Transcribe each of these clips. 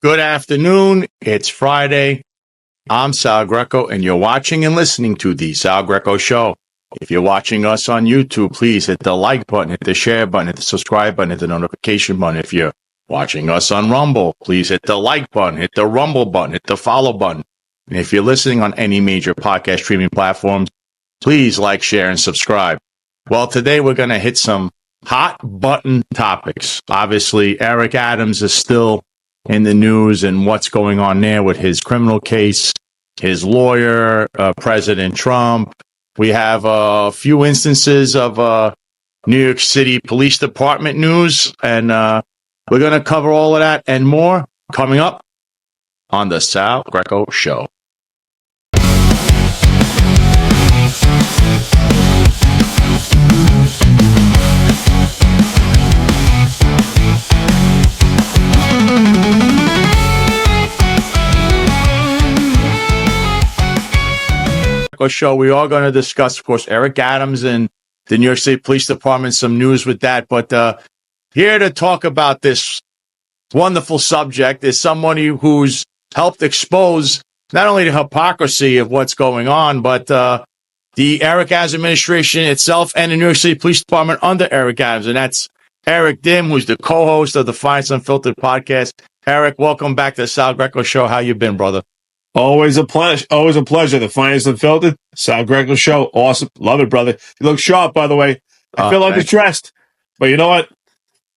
Good afternoon. It's Friday. I'm Sal Greco, and you're watching and listening to the Sal Greco Show. If you're watching us on YouTube, please hit the like button, hit the share button, hit the subscribe button, hit the notification button. If you're watching us on Rumble, please hit the like button, hit the Rumble button, hit the follow button. And if you're listening on any major podcast streaming platforms, please like, share, and subscribe. Well, today we're going to hit some hot button topics. Obviously, Eric Adams is still in the news and what's going on there with his criminal case, his lawyer, President Trump. We have a few instances of New York City Police Department news, and we're going to cover all of that and more coming up on the Sal Greco Show. Show. We are going to discuss, of course, Eric Adams and the New York City Police Department, some news with that. But here to talk about this wonderful subject is somebody who's helped expose not only the hypocrisy of what's going on, but the Eric Adams administration itself and the New York City Police Department under Eric Adams. And that's Eric Dym, who's the co-host of the Finest Unfiltered podcast. Eric, welcome back to the Sal Greco Show. How you been, brother? Always a pleasure. Always a pleasure. The Finest Unfiltered, Sal Greco Show. Awesome. Love it, brother. You look sharp, by the way. I feel underdressed, but you know what?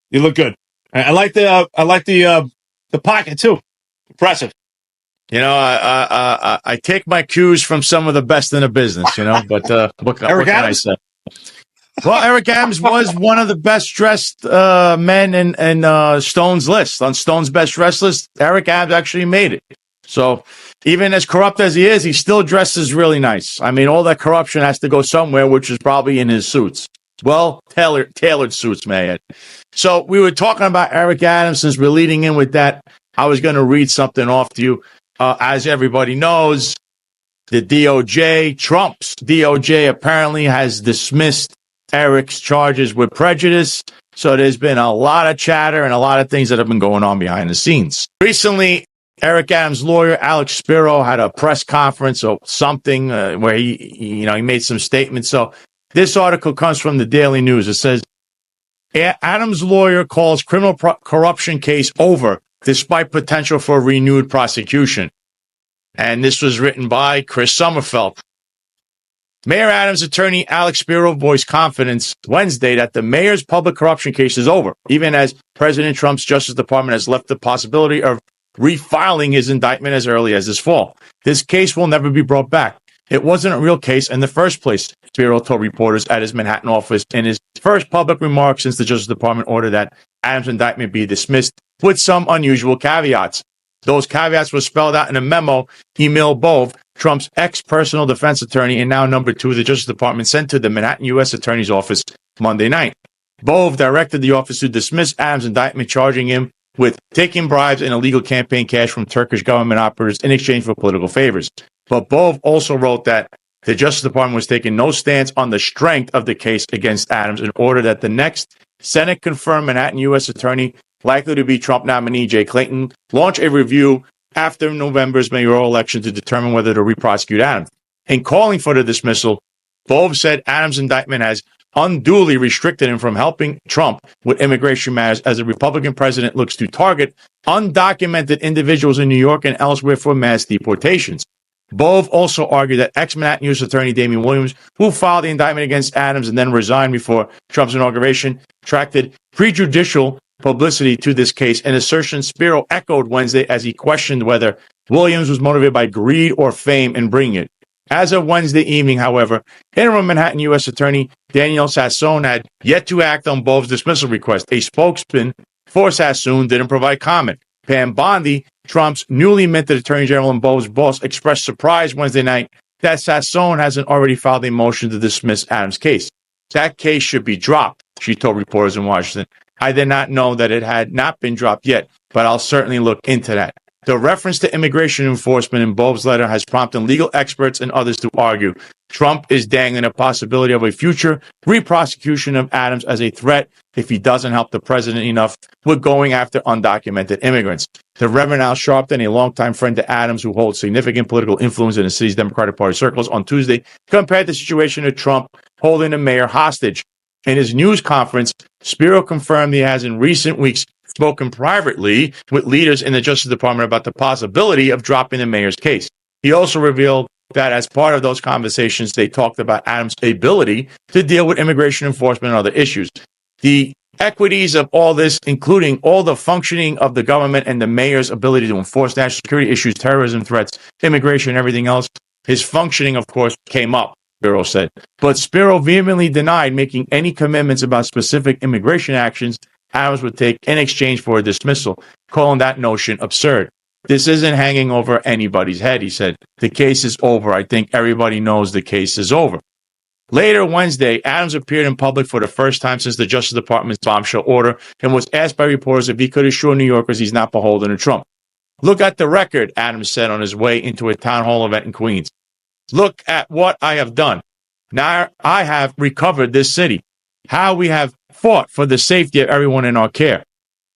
You look good. I like the pocket too. Impressive. You know, I take my cues from some of the best in the business, you know, but what can I say? Well, Eric Adams was one of the best dressed men in Stone's list. On Stone's best dressed list, Eric Adams actually made it. So even as corrupt as he is, he still dresses really nice. I mean, all that corruption has to go somewhere, which is probably in his suits. Well, tailored suits, may I add. So we were talking about Eric Adams. Since we're leading in with that, I was going to read something off to you. As everybody knows, the DOJ, Trump's DOJ, apparently has dismissed Eric's charges with prejudice. So there's been a lot of chatter and a lot of things that have been going on behind the scenes. Recently, Eric Adams' lawyer, Alex Spiro, had a press conference or something where he made some statements. So this article comes from the Daily News. It says, Adams' lawyer calls criminal corruption case over despite potential for renewed prosecution. And this was written by Chris Sommerfeld. Mayor Adams' attorney, Alex Spiro, voiced confidence Wednesday that the mayor's public corruption case is over, even as President Trump's Justice Department has left the possibility of refiling his indictment as early as this fall. This case will never be brought back. It wasn't a real case in the first place, Spiro told reporters at his Manhattan office in his first public remarks since the Justice Department ordered that Adams' indictment be dismissed with some unusual caveats. Those caveats were spelled out in a memo emailed Bove, Trump's ex-personal defense attorney and now number 2 of the Justice Department, sent to the Manhattan U.S. Attorney's Office Monday night. Bove directed the office to dismiss Adams' indictment, charging him with taking bribes and illegal campaign cash from Turkish government operatives in exchange for political favors. But Bove also wrote that the Justice Department was taking no stance on the strength of the case against Adams in order that the next Senate-confirmed Manhattan U.S. attorney, likely to be Trump nominee Jay Clayton, launch a review after November's mayoral election to determine whether to re-prosecute Adams. In calling for the dismissal, Bove said Adams' indictment has unduly restricted him from helping Trump with immigration matters as the Republican president looks to target undocumented individuals in New York and elsewhere for mass deportations. Bove also argued that ex-Manhattan U.S. Attorney Damian Williams, who filed the indictment against Adams and then resigned before Trump's inauguration, attracted prejudicial publicity to this case, an assertion Spiro echoed Wednesday as he questioned whether Williams was motivated by greed or fame in bringing it. As of Wednesday evening, however, interim Manhattan U.S. Attorney Danielle Sassoon had yet to act on Bove's dismissal request. A spokesman for Sassoon didn't provide comment. Pam Bondi, Trump's newly minted Attorney General and Bove's boss, expressed surprise Wednesday night that Sassoon hasn't already filed a motion to dismiss Adams' case. That case should be dropped, she told reporters in Washington. I did not know that it had not been dropped yet, but I'll certainly look into that. The reference to immigration enforcement in Bob's letter has prompted legal experts and others to argue Trump is dangling a possibility of a future re-prosecution of Adams as a threat if he doesn't help the president enough with going after undocumented immigrants. The Reverend Al Sharpton, a longtime friend to Adams who holds significant political influence in the city's Democratic Party circles, on Tuesday compared the situation to Trump holding the mayor hostage. In his news conference, Spiro confirmed he has in recent weeks spoken privately with leaders in the Justice Department about the possibility of dropping the mayor's case. He also revealed that as part of those conversations, they talked about Adams' ability to deal with immigration enforcement and other issues. The equities of all this, including all the functioning of the government and the mayor's ability to enforce national security issues, terrorism threats, immigration, and everything else, his functioning, of course, came up, Spiro said. But Spiro vehemently denied making any commitments about specific immigration actions Adams would take in exchange for a dismissal, calling that notion absurd. This isn't hanging over anybody's head, he said. The case is over. I think everybody knows the case is over. Later Wednesday, Adams appeared in public for the first time since the Justice Department's bombshell order and was asked by reporters if he could assure New Yorkers he's not beholden to Trump. Look at the record, Adams said on his way into a town hall event in Queens. Look at what I have done. Now I have recovered this city. How we have fought for the safety of everyone in our care.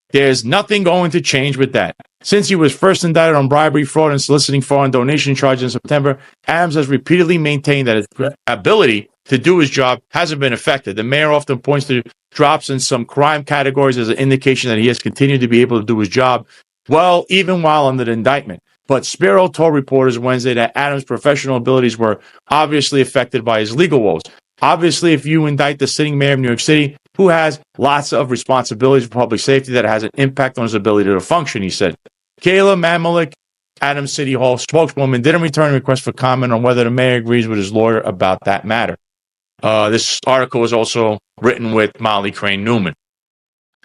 There's nothing going to change with that. Since he was first indicted on bribery, fraud, and soliciting foreign donation charges in September, Adams has repeatedly maintained that his ability to do his job hasn't been affected. The mayor often points to drops in some crime categories as an indication that he has continued to be able to do his job well, even while under the indictment. But Spiro told reporters Wednesday that Adams' professional abilities were obviously affected by his legal woes. Obviously, if you indict the sitting mayor of New York City, who has lots of responsibilities for public safety, that has an impact on his ability to function, he said. Kayla Mamalik, Adams City Hall spokeswoman, didn't return a request for comment on whether the mayor agrees with his lawyer about that matter. This article was also written with Molly Crane Newman.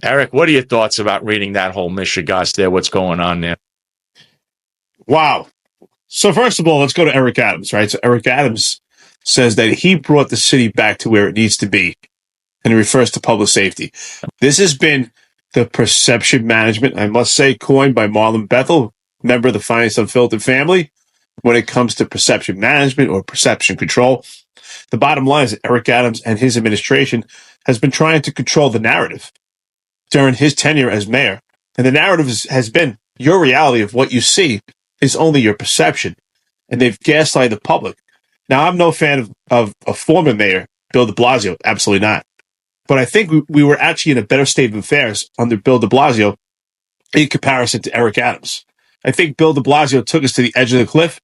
Eric, what are your thoughts about reading that whole mishigas there? What's going on there? Wow. So first of all, let's go to Eric Adams, right? So Eric Adams says that he brought the city back to where it needs to be, and it refers to public safety. This has been the perception management, I must say, coined by Marlon Bethel, member of the Finance Unfiltered family, when it comes to perception management or perception control. The bottom line is that Eric Adams and his administration has been trying to control the narrative during his tenure as mayor. And the narrative has been your reality of what you see is only your perception. And they've gaslighted the public. Now, I'm no fan of a former mayor, Bill de Blasio. Absolutely not. But I think we were actually in a better state of affairs under Bill de Blasio in comparison to Eric Adams. I think Bill de Blasio took us to the edge of the cliff,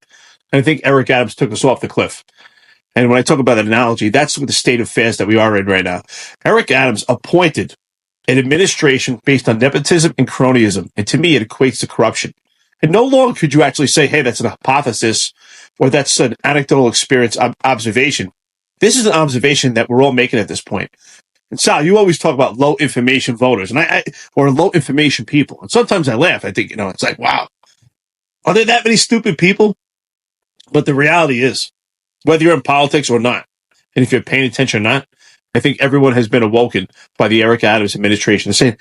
and I think Eric Adams took us off the cliff. And when I talk about an analogy, that's the state of affairs that we are in right now. Eric Adams appointed an administration based on nepotism and cronyism, and to me, it equates to corruption. And no longer could you actually say, hey, that's an hypothesis or that's an anecdotal experience observation. This is an observation that we're all making at this point. And Sal, you always talk about low information voters and or low information people. And sometimes I laugh. I think, it's like, wow, are there that many stupid people? But the reality is, whether you're in politics or not, and if you're paying attention or not, I think everyone has been awoken by the Eric Adams administration and saying,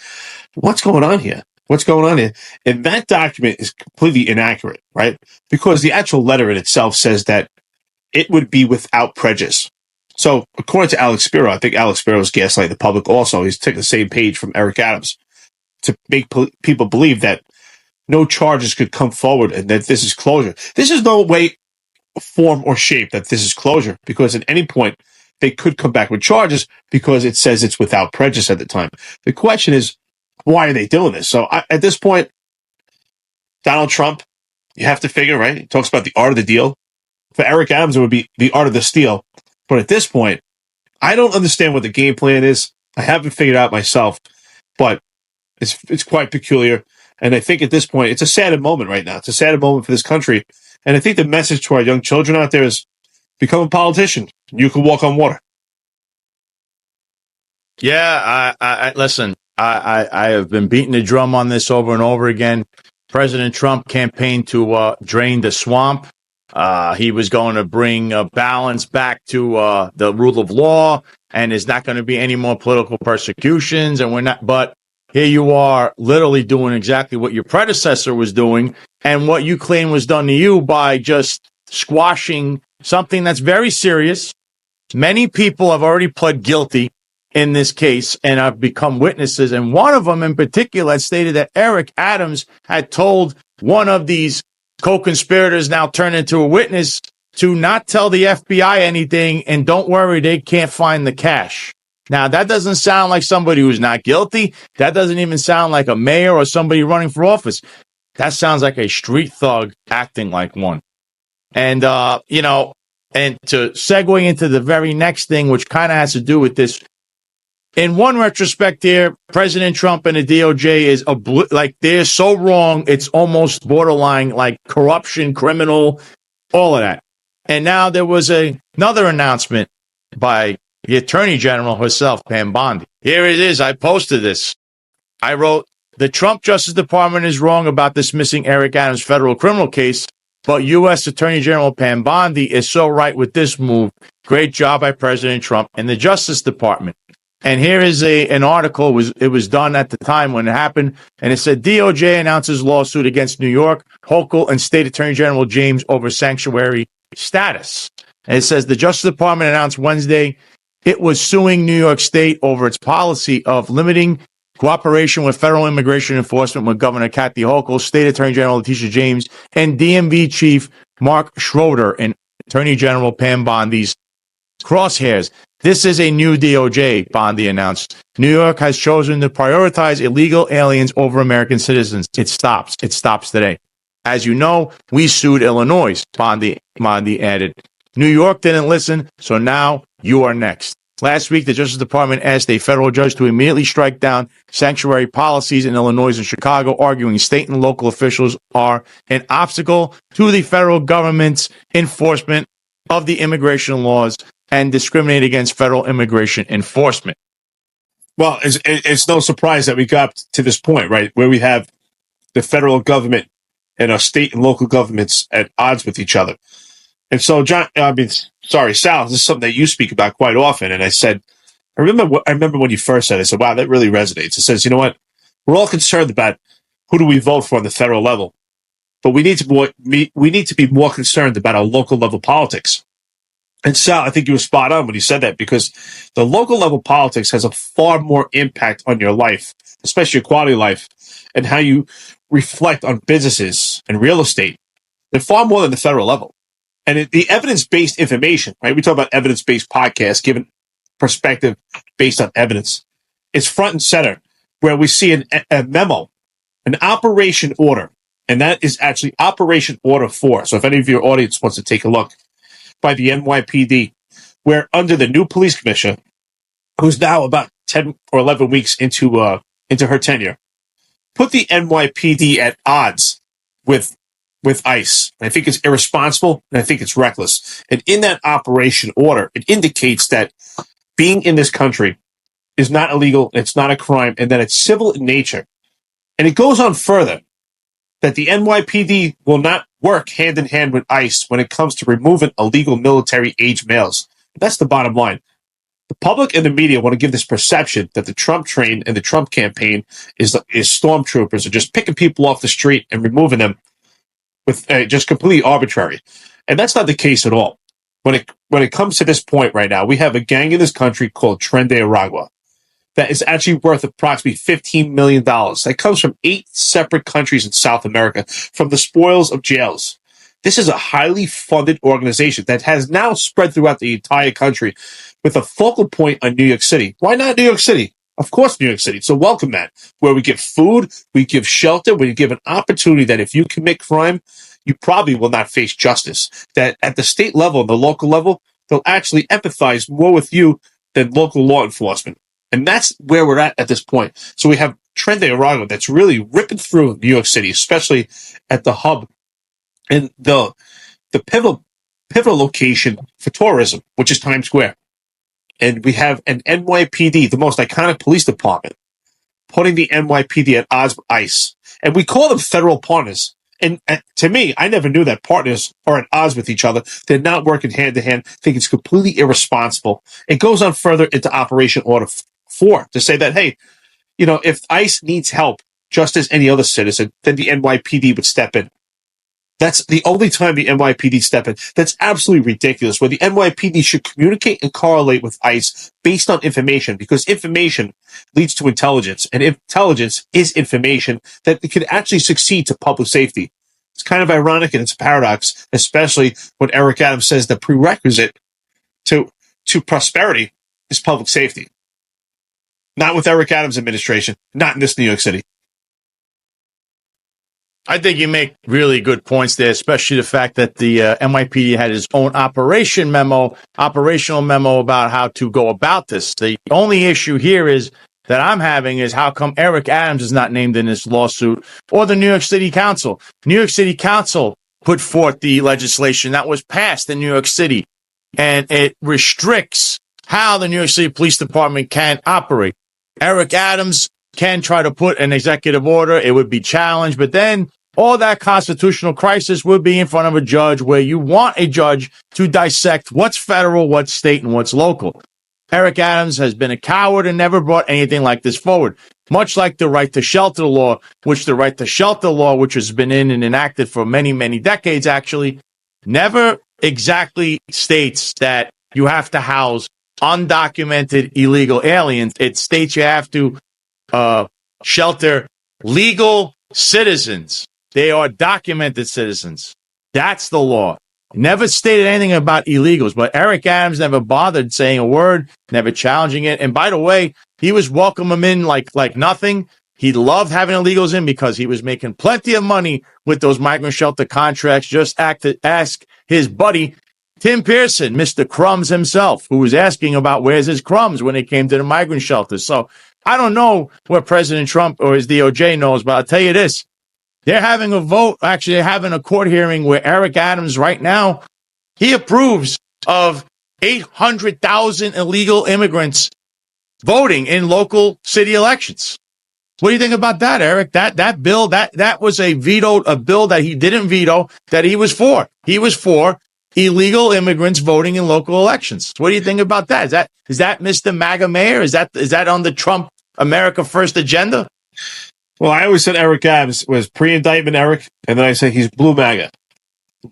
what's going on here? What's going on here? And that document is completely inaccurate, right? Because the actual letter in itself says that it would be without prejudice. So according to Alex Spiro, I think Alex Spiro is gaslighting the public also. He's taking the same page from Eric Adams to make people believe that no charges could come forward and that this is closure. This is no way, form, or shape that this is closure, because at any point they could come back with charges because it says it's without prejudice at the time. The question is, why are they doing this? So at this point, Donald Trump, you have to figure, right? He talks about the art of the deal. For Eric Adams, it would be the art of the steal. But at this point, I don't understand what the game plan is. I haven't figured out myself, but it's quite peculiar. And I think at this point, it's a sad moment right now. It's a sad moment for this country. And I think the message to our young children out there is become a politician. You can walk on water. Yeah, I listen. I have been beating the drum on this over and over again. President Trump campaigned to drain the swamp. He was going to bring balance back to the rule of law, and there's not going to be any more political persecutions. And we're not. But Here you are literally doing exactly what your predecessor was doing and what you claim was done to you by just squashing something that's very serious. Many people have already pled guilty in this case and have become witnesses. And one of them in particular had stated that Eric Adams had told one of these co-conspirators, now turned into a witness, to not tell the FBI anything and don't worry, they can't find the cash. Now, that doesn't sound like somebody who's not guilty. That doesn't even sound like a mayor or somebody running for office. That sounds like a street thug acting like one. And, and to segue into the very next thing, which kind of has to do with this, in one retrospect here, President Trump and the DOJ is like, they're so wrong, it's almost borderline like corruption, criminal, all of that. And now there was another announcement by the Attorney General herself, Pam Bondi. Here it is. I posted this. I wrote, the Trump Justice Department is wrong about dismissing Eric Adams' federal criminal case, but U.S. Attorney General Pam Bondi is so right with this move. Great job by President Trump and the Justice Department. And here is an article. It was done at the time when it happened. And it said, DOJ announces lawsuit against New York, Hochul, and State Attorney General James over sanctuary status. And it says the Justice Department announced Wednesday it was suing New York State over its policy of limiting cooperation with federal immigration enforcement with Governor Kathy Hochul, State Attorney General Letitia James, and DMV Chief Mark Schroeder and Attorney General Pam Bondi's crosshairs. This is a new DOJ, Bondi announced. New York has chosen to prioritize illegal aliens over American citizens. It stops. It stops today. As you know, we sued Illinois, Bondi added. New York didn't listen, so now you are next. Last week, the Justice Department asked a federal judge to immediately strike down sanctuary policies in Illinois and Chicago, arguing state and local officials are an obstacle to the federal government's enforcement of the immigration laws and discriminate against federal immigration enforcement. Well, it's no surprise that we got to this point, right, where we have the federal government and our state and local governments at odds with each other. And so, Sal, this is something that you speak about quite often. And I said, I remember when you first said it, I said, wow, that really resonates. It says, you know what? We're all concerned about who do we vote for on the federal level, but we need to be more concerned about our local level politics. And Sal, I think you were spot on when you said that, because the local level politics has a far more impact on your life, especially your quality of life, and how you reflect on businesses and real estate, and far more than the federal level. And the evidence-based information, right? We talk about evidence-based podcasts, given perspective based on evidence. It's front and center, where we see a memo, an operation order, and that is actually Operation Order 4. So if any of your audience wants to take a look, by the NYPD, where under the new police commissioner, who's now about 10 or 11 weeks into her tenure, put the NYPD at odds with ICE. And I think it's irresponsible, and I think it's reckless. And in that operation order, it indicates that being in this country is not illegal, it's not a crime, and that it's civil in nature. And it goes on further, that the NYPD will not work hand in hand with ICE when it comes to removing illegal military-age males. That's the bottom line. The public and the media want to give this perception that the Trump train and the Trump campaign is stormtroopers are just picking people off the street and removing them with just completely arbitrary. And that's not the case at all. When it comes to this point right now, we have a gang in this country called Tren de Aragua that is actually worth approximately $15 million. That comes from 8 separate countries in South America, from the spoils of jails. This is a highly funded organization that has now spread throughout the entire country with a focal point on New York City. Why not New York City? Of course, New York City. So welcome that, where we give food, we give shelter, we give an opportunity that if you commit crime, you probably will not face justice. That at the state level and the local level, they'll actually empathize more with you than local law enforcement. And that's where we're at this point. So we have Tren de Aragua that's really ripping through New York City, especially at the hub and the pivotal location for tourism, which is Times Square. And we have an NYPD, the most iconic police department, putting the NYPD at odds with ICE. And we call them federal partners. And to me, I never knew that partners are at odds with each other. They're not working hand to hand. I think it's completely irresponsible. It goes on further into Operation Order 4 to say that, hey, if ICE needs help, just as any other citizen, then the NYPD would step in. That's the only time the NYPD step in. That's absolutely ridiculous, where the NYPD should communicate and correlate with ICE based on information, because information leads to intelligence, and intelligence is information that could actually succeed to public safety. It's kind of ironic and it's a paradox, especially when Eric Adams says the prerequisite to prosperity is public safety. Not with Eric Adams' administration, not in this New York City. I think you make really good points there, especially the fact that the NYPD had its own operational memo about how to go about this. The only issue here is that I'm having is how come Eric Adams is not named in this lawsuit, or the New York City Council. New York City Council put forth the legislation that was passed in New York City, and it restricts how the New York City Police Department can operate. Eric Adams can try to put an executive order. It would be challenged, but then all that constitutional crisis would be in front of a judge, where you want a judge to dissect what's federal, what's state, and what's local. Eric Adams has been a coward and never brought anything like this forward, much like the right to shelter law, which has been in and enacted for many, many decades, actually, never exactly states that you have to house undocumented illegal aliens. It states you have to shelter legal citizens. They are documented citizens. That's the law. Never stated anything about illegals, but Eric Adams never bothered saying a word, never challenging it. And by the way, he was welcoming them in like nothing. He loved having illegals in because he was making plenty of money with those migrant shelter contracts. Just ask his buddy, Tim Pearson, Mr. Crumbs himself, who was asking about where's his crumbs when it came to the migrant shelters. So I don't know what President Trump or his DOJ knows, but I'll tell you this. They're having a vote, actually they're having a court hearing where Eric Adams right now, he approves of 800,000 illegal immigrants voting in local city elections. What do you think about that, Eric? That bill, that was a bill that he didn't veto, that he was for. He was for illegal immigrants voting in local elections. What do you think about that? Is that Mr. MAGA Mayor? Is that on the Trump America First agenda? Well, I always said Eric Adams was pre-indictment Eric, and then I say he's blue MAGA,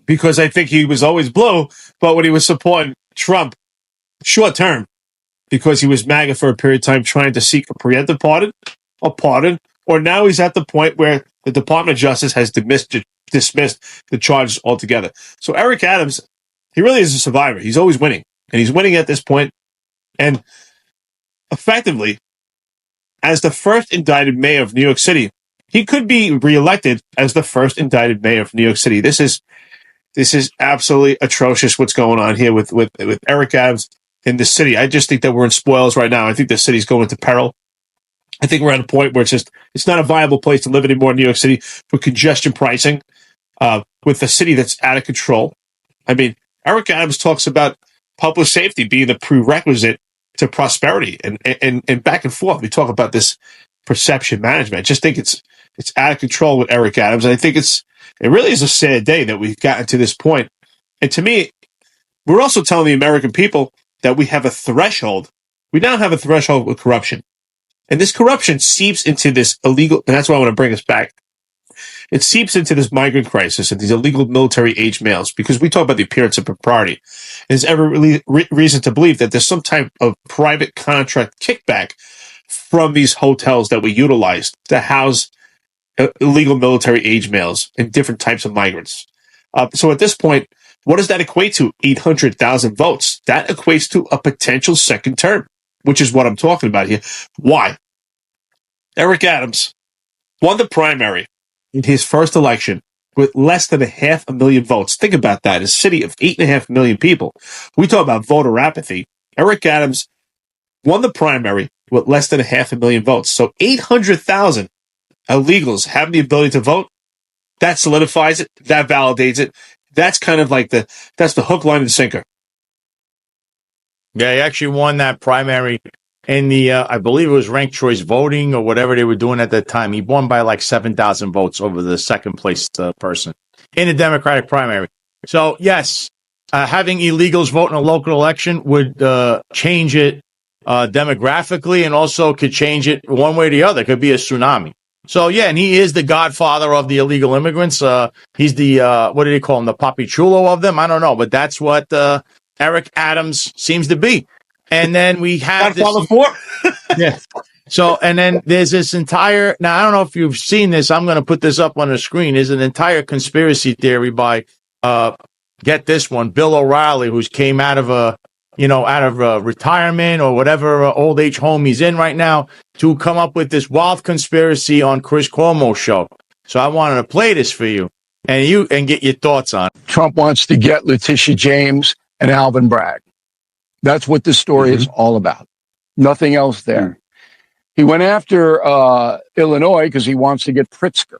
because I think he was always blue, but when he was supporting Trump short term, because he was MAGA for a period of time trying to seek a preemptive pardon, or now he's at the point where the Department of Justice has dismissed the charges altogether. So Eric Adams, he really is a survivor. He's always winning, and he's winning at this point, and effectively, as the first indicted mayor of New York City, he could be reelected as the first indicted mayor of New York City. This is absolutely atrocious what's going on here with Eric Adams in the city. I just think that we're in spoils right now. I think the city's going into peril. I think we're at a point where it's not a viable place to live anymore in New York City with congestion pricing, with a city that's out of control. I mean, Eric Adams talks about public safety being the prerequisite to prosperity, and back and forth. We talk about this perception management. I just think it's out of control with Eric Adams. And I think it really is a sad day that we've gotten to this point. And to me, we're also telling the American people that we have a threshold. We now have a threshold with corruption. And this corruption seeps into this illegal, and that's why I want to bring us back. It seeps into this migrant crisis and these illegal military-age males, because we talk about the appearance of propriety. There's every reason to believe that there's some type of private contract kickback from these hotels that we utilize to house illegal military-age males and different types of migrants. So at this point, what does that equate to? 800,000 votes. That equates to a potential second term, which is what I'm talking about here. Why? Eric Adams won the primary in his first election with less than 500,000 votes. Think about that. A city of 8.5 million people. We talk about voter apathy. Eric Adams won the primary with less than 500,000 votes. So 800,000 illegals have the ability to vote. That solidifies it. That validates it. That's kind of like that's the hook, line, and sinker. Yeah, he actually won that primary in the, I believe it was ranked choice voting or whatever they were doing at that time. He won by like 7,000 votes over the second place person in a Democratic primary. So, yes, having illegals vote in a local election would change it demographically, and also could change it one way or the other. It could be a tsunami. So, yeah, and he is the godfather of the illegal immigrants. He's the, what do they call him, the Papi Chulo of them? I don't know, but that's what Eric Adams seems to be. And then we have Godfather 4? Yeah. So, and then there's this entire, now I don't know if you've seen this, I'm going to put this up on the screen. There's an entire conspiracy theory by, get this one, Bill O'Reilly, who's came out of retirement or whatever old age home he's in right now, to come up with this wild conspiracy on Chris Cuomo's show. So I wanted to play this for you and get your thoughts on it. Trump wants to get Letitia James and Alvin Bragg. That's what this story is all about. Nothing else there. He went after Illinois because he wants to get Pritzker.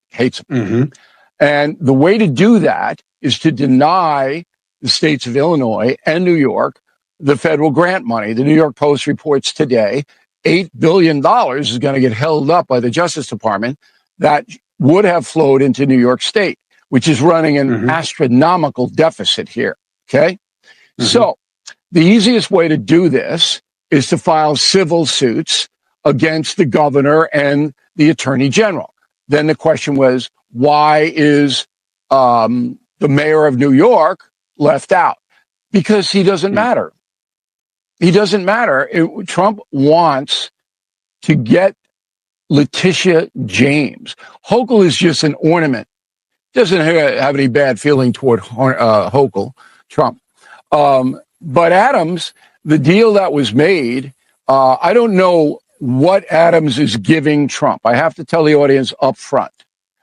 Hates him. And the way to do that is to deny the states of Illinois and New York the federal grant money. The New York Post reports today $8 billion is going to get held up by the Justice Department that would have flowed into New York State, which is running an astronomical deficit here. Okay. So the easiest way to do this is to file civil suits against the governor and the attorney general. Then the question was, why is the mayor of New York left out? Because he doesn't matter. He doesn't matter. Trump wants to get Letitia James. Hochul is just an ornament. Doesn't have any bad feeling toward Hochul, Trump. But Adams, the deal that was made, I don't know what Adams is giving Trump. I have to tell the audience up front.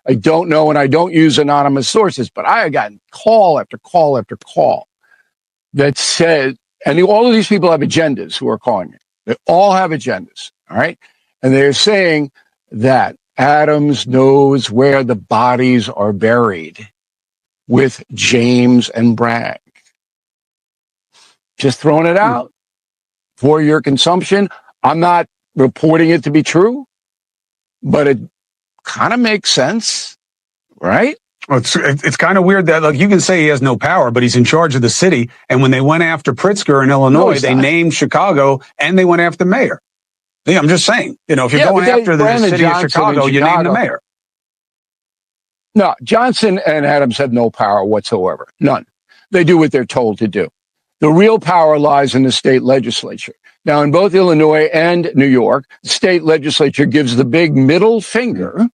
I don't know, and I don't use anonymous sources, but I got call after call after call that said, and all of these people have agendas who are calling me. They all have agendas, all right? And they're saying that Adams knows where the bodies are buried with James and Bragg. Just throwing it out for your consumption. I'm not reporting it to be true, but it kind of makes sense, right? Well, it's kind of weird that, like, you can say he has no power, but he's in charge of the city. And when they went after Pritzker in Illinois, they named Chicago and they went after the mayor. Yeah, I'm just saying, if you're going after the city of Chicago, you name the mayor. No, Johnson and Adams have no power whatsoever. None. They do what they're told to do. The real power lies in the state legislature. Now, in both Illinois and New York, the state legislature gives the big middle finger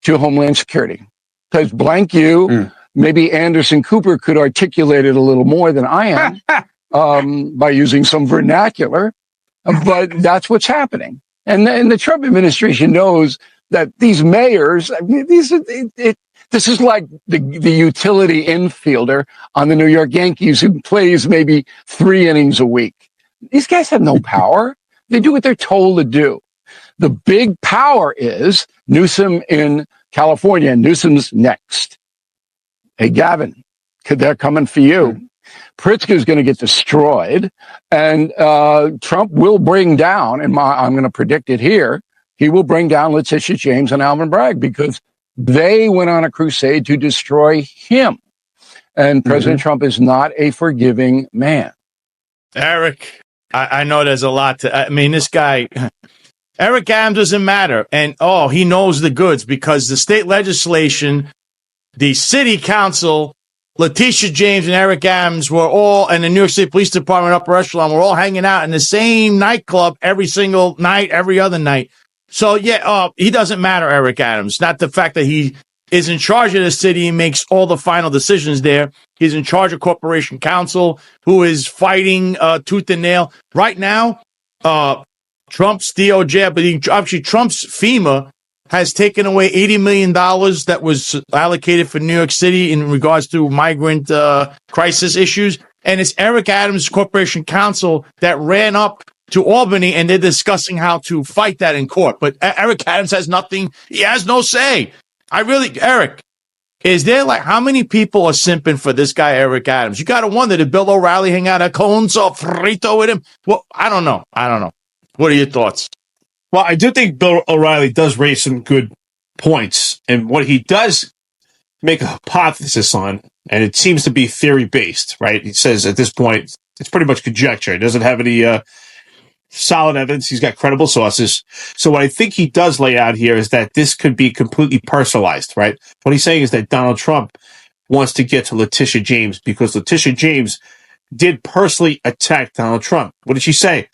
to Homeland Security. Because blank you, maybe Anderson Cooper could articulate it a little more than I am by using some vernacular, but that's what's happening. And the Trump administration knows that these mayors, this is like the utility infielder on the New York Yankees who plays maybe 3 innings a week. These guys have no power. They do what they're told to do. The big power is Newsom in California. Newsom's next. Hey, Gavin, they're coming for you. Pritzker's going to get destroyed, and Trump will bring down, and I'm going to predict it here, he will bring down Letitia James and Alvin Bragg because they went on a crusade to destroy him. And President Trump is not a forgiving man. Eric, I know there's a lot this guy, Eric Adams doesn't matter. And, he knows the goods because the state legislation, the city council, Letitia James and Eric Adams were all, and the New York State Police Department upper echelon were all hanging out in the same nightclub every single night, every other night. So, he doesn't matter, Eric Adams. Not the fact that he is in charge of the city and makes all the final decisions there. He's in charge of Corporation Counsel, who is fighting tooth and nail. Right now, Trump's DOJ, but actually Trump's FEMA has taken away $80 million that was allocated for New York City in regards to migrant crisis issues. And it's Eric Adams' Corporation Counsel that ran up to Albany, and they're discussing how to fight that in court. But Eric Adams has nothing. He has no say. Eric, is there how many people are simping for this guy, Eric Adams? You got to wonder, did Bill O'Reilly hang out at Conso Frito with him? Well, I don't know. What are your thoughts? Well, I do think Bill O'Reilly does raise some good points. And what he does make a hypothesis on, and it seems to be theory-based, right? He says at this point, it's pretty much conjecture. He doesn't have any solid evidence. He's got credible sources. So what I think he does lay out here is that this could be completely personalized, right? What he's saying is that Donald Trump wants to get to Letitia James because Letitia James did personally attack Donald Trump. What did she say?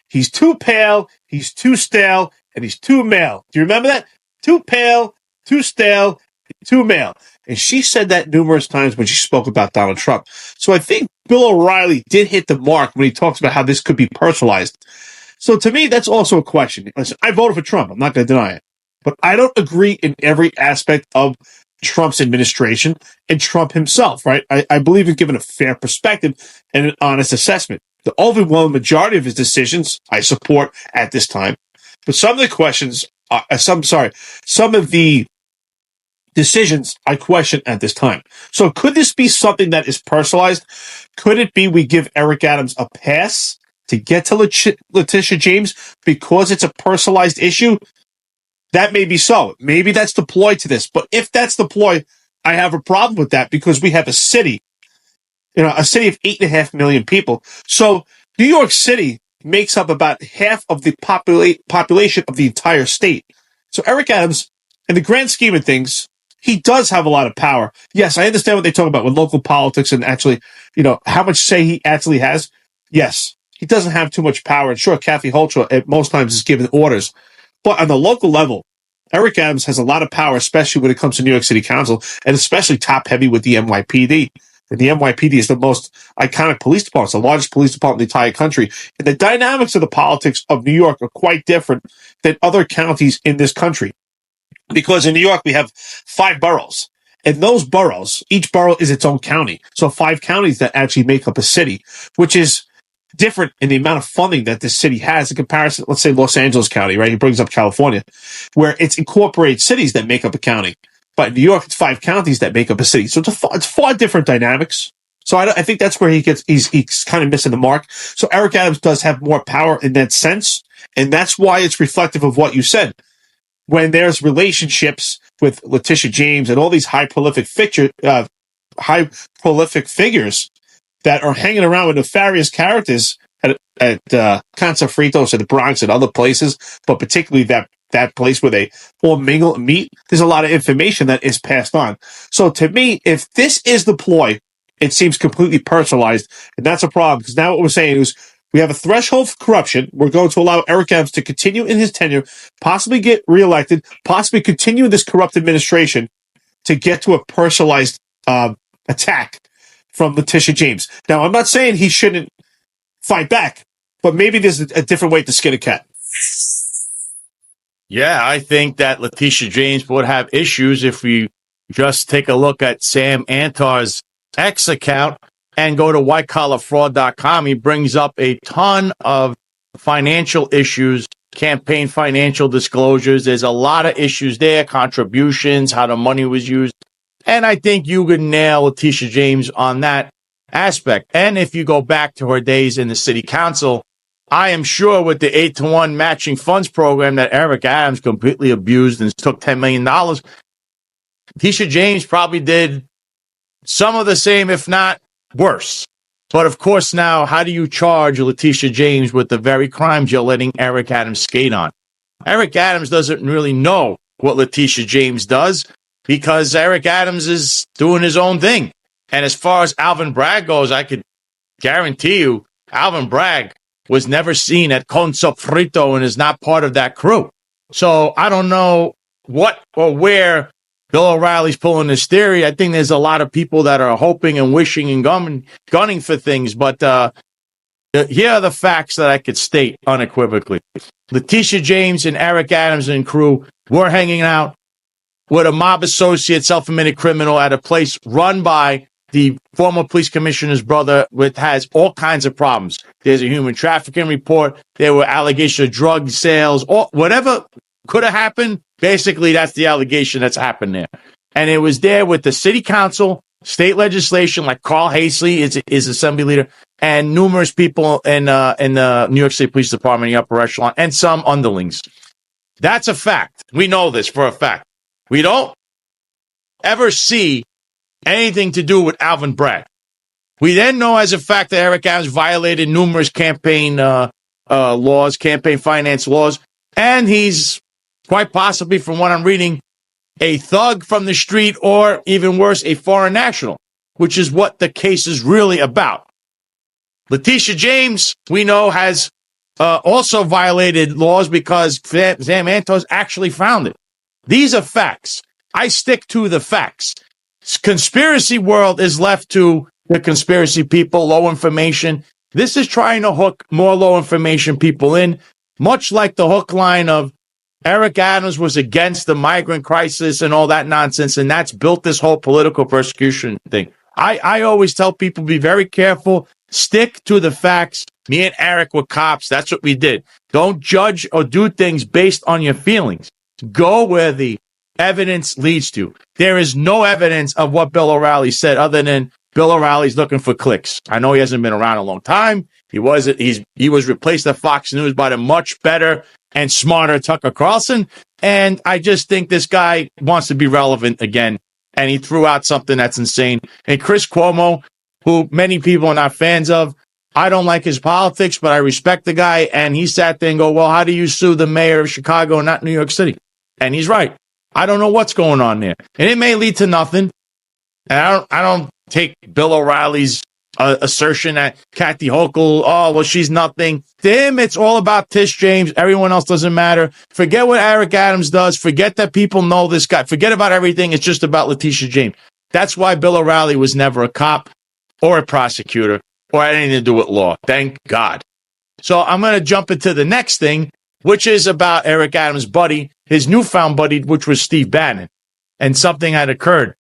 He's too pale, he's too stale, and he's too male. Do you remember that? Too pale, too stale, too male. And she said that numerous times when she spoke about Donald Trump. So I think Bill O'Reilly did hit the mark when he talks about how this could be personalized. So to me, that's also a question. Listen, I voted for Trump. I'm not going to deny it. But I don't agree in every aspect of Trump's administration and Trump himself, right? I believe in giving a fair perspective and an honest assessment. The overwhelming majority of his decisions I support at this time. But some of the questions, some of the decisions I question at this time. So could this be something that is personalized? Could it be we give Eric Adams a pass to get to Letitia James because it's a personalized issue? That may be so. Maybe that's the ploy to this. But if that's the ploy, I have a problem with that because we have a city, a city of 8.5 million people. So New York City makes up about half of the population of the entire state. So Eric Adams, in the grand scheme of things, he does have a lot of power. Yes, I understand what they talk about with local politics and actually, how much say he actually has. Yes, he doesn't have too much power. And sure, Kathy Hochul at most times is giving orders. But on the local level, Eric Adams has a lot of power, especially when it comes to New York City Council, and especially top heavy with the NYPD. And the NYPD is the most iconic police department. It's the largest police department in the entire country. And the dynamics of the politics of New York are quite different than other counties in this country. Because in New York, we have 5 boroughs. And those boroughs, each borough is its own county. So 5 counties that actually make up a city, which is different in the amount of funding that this city has in comparison, let's say Los Angeles County, right? He brings up California, where it's incorporated cities that make up a county. But in New York, it's 5 counties that make up a city. So it's far different dynamics. So I think that's where he's kind of missing the mark. So Eric Adams does have more power in that sense. And that's why it's reflective of what you said. When there's relationships with Letitia James and all these high prolific figures that are hanging around with nefarious characters at Casa Fritos in the Bronx and other places, but particularly that place where they all mingle and meet, there's a lot of information that is passed on. So to me, if this is the ploy, it seems completely personalized, and that's a problem, because now what we're saying is we have a threshold for corruption. We're going to allow Eric Adams to continue in his tenure, possibly get reelected, possibly continue this corrupt administration to get to a personalized attack from Letitia James. Now, I'm not saying he shouldn't fight back, but maybe there's a different way to skin a cat. Yeah, I think that Letitia James would have issues if we just take a look at Sam Antar's X account and go to whitecollarfraud.com. He brings up a ton of financial issues, campaign financial disclosures. There's a lot of issues there, contributions, how the money was used. And I think you could nail Letitia James on that aspect. And if you go back to her days in the city council, I am sure with the 8-to-1 matching funds program that Eric Adams completely abused and took $10 million, Letitia James probably did some of the same, if not worse. But of course, now, how do you charge Letitia James with the very crimes you're letting Eric Adams skate on? Eric Adams doesn't really know what Letitia James does because Eric Adams is doing his own thing. And as far as Alvin Bragg goes, I could guarantee you Alvin Bragg was never seen at Casa Frito and is not part of that crew. So I don't know what or where Bill O'Reilly's pulling this theory. I think there's a lot of people that are hoping and wishing and gunning for things. But here are the facts that I could state unequivocally. Letitia James and Eric Adams and crew were hanging out with a mob associate, self-admitted criminal at a place run by the former police commissioner's brother, which has all kinds of problems. There's a human trafficking report. There were allegations of drug sales, or whatever could have happened. Basically, that's the allegation that's happened there. And it was there with the city council, state legislation, like Carl Hasely is assembly leader, and numerous people in the New York State Police Department, the upper echelon, and some underlings. That's a fact. We know this for a fact. We don't ever see anything to do with Alvin Bragg. We then know as a fact that Eric Adams violated numerous campaign laws, campaign finance laws, and he's quite possibly, from what I'm reading, a thug from the street, or even worse, a foreign national, which is what the case is really about. Letitia James, we know, has also violated laws because Sam Antos actually found it. These are facts. I stick to the facts. Conspiracy world is left to the conspiracy people, low information. This is trying to hook more low information people in, much like the hook line of Eric Adams was against the migrant crisis and all that nonsense, and that's built this whole political persecution thing. I always tell people, be very careful. Stick to the facts. Me and Eric were cops. That's what we did. Don't judge or do things based on your feelings. Go where the evidence leads to. There is no evidence of what Bill O'Reilly said other than Bill O'Reilly's looking for clicks. I know he hasn't been around a long time. He was replaced at Fox News by the much better and smarter Tucker Carlson. And I just think this guy wants to be relevant again. And he threw out something that's insane. And Chris Cuomo, who many people are not fans of, I don't like his politics, but I respect the guy. And he sat there and go, well, how do you sue the mayor of Chicago and not New York City? And he's right. I don't know what's going on there. And it may lead to nothing. And I don't take Bill O'Reilly's assertion that Kathy Hochul, oh, well, she's nothing. To him, it's all about Tish James. Everyone else doesn't matter. Forget what Eric Adams does. Forget that people know this guy. Forget about everything. It's just about Letitia James. That's why Bill O'Reilly was never a cop or a prosecutor or had anything to do with law. Thank God. So I'm going to jump into the next thing, which is about Eric Adams' buddy, his newfound buddy, which was Steve Bannon, and something had occurred.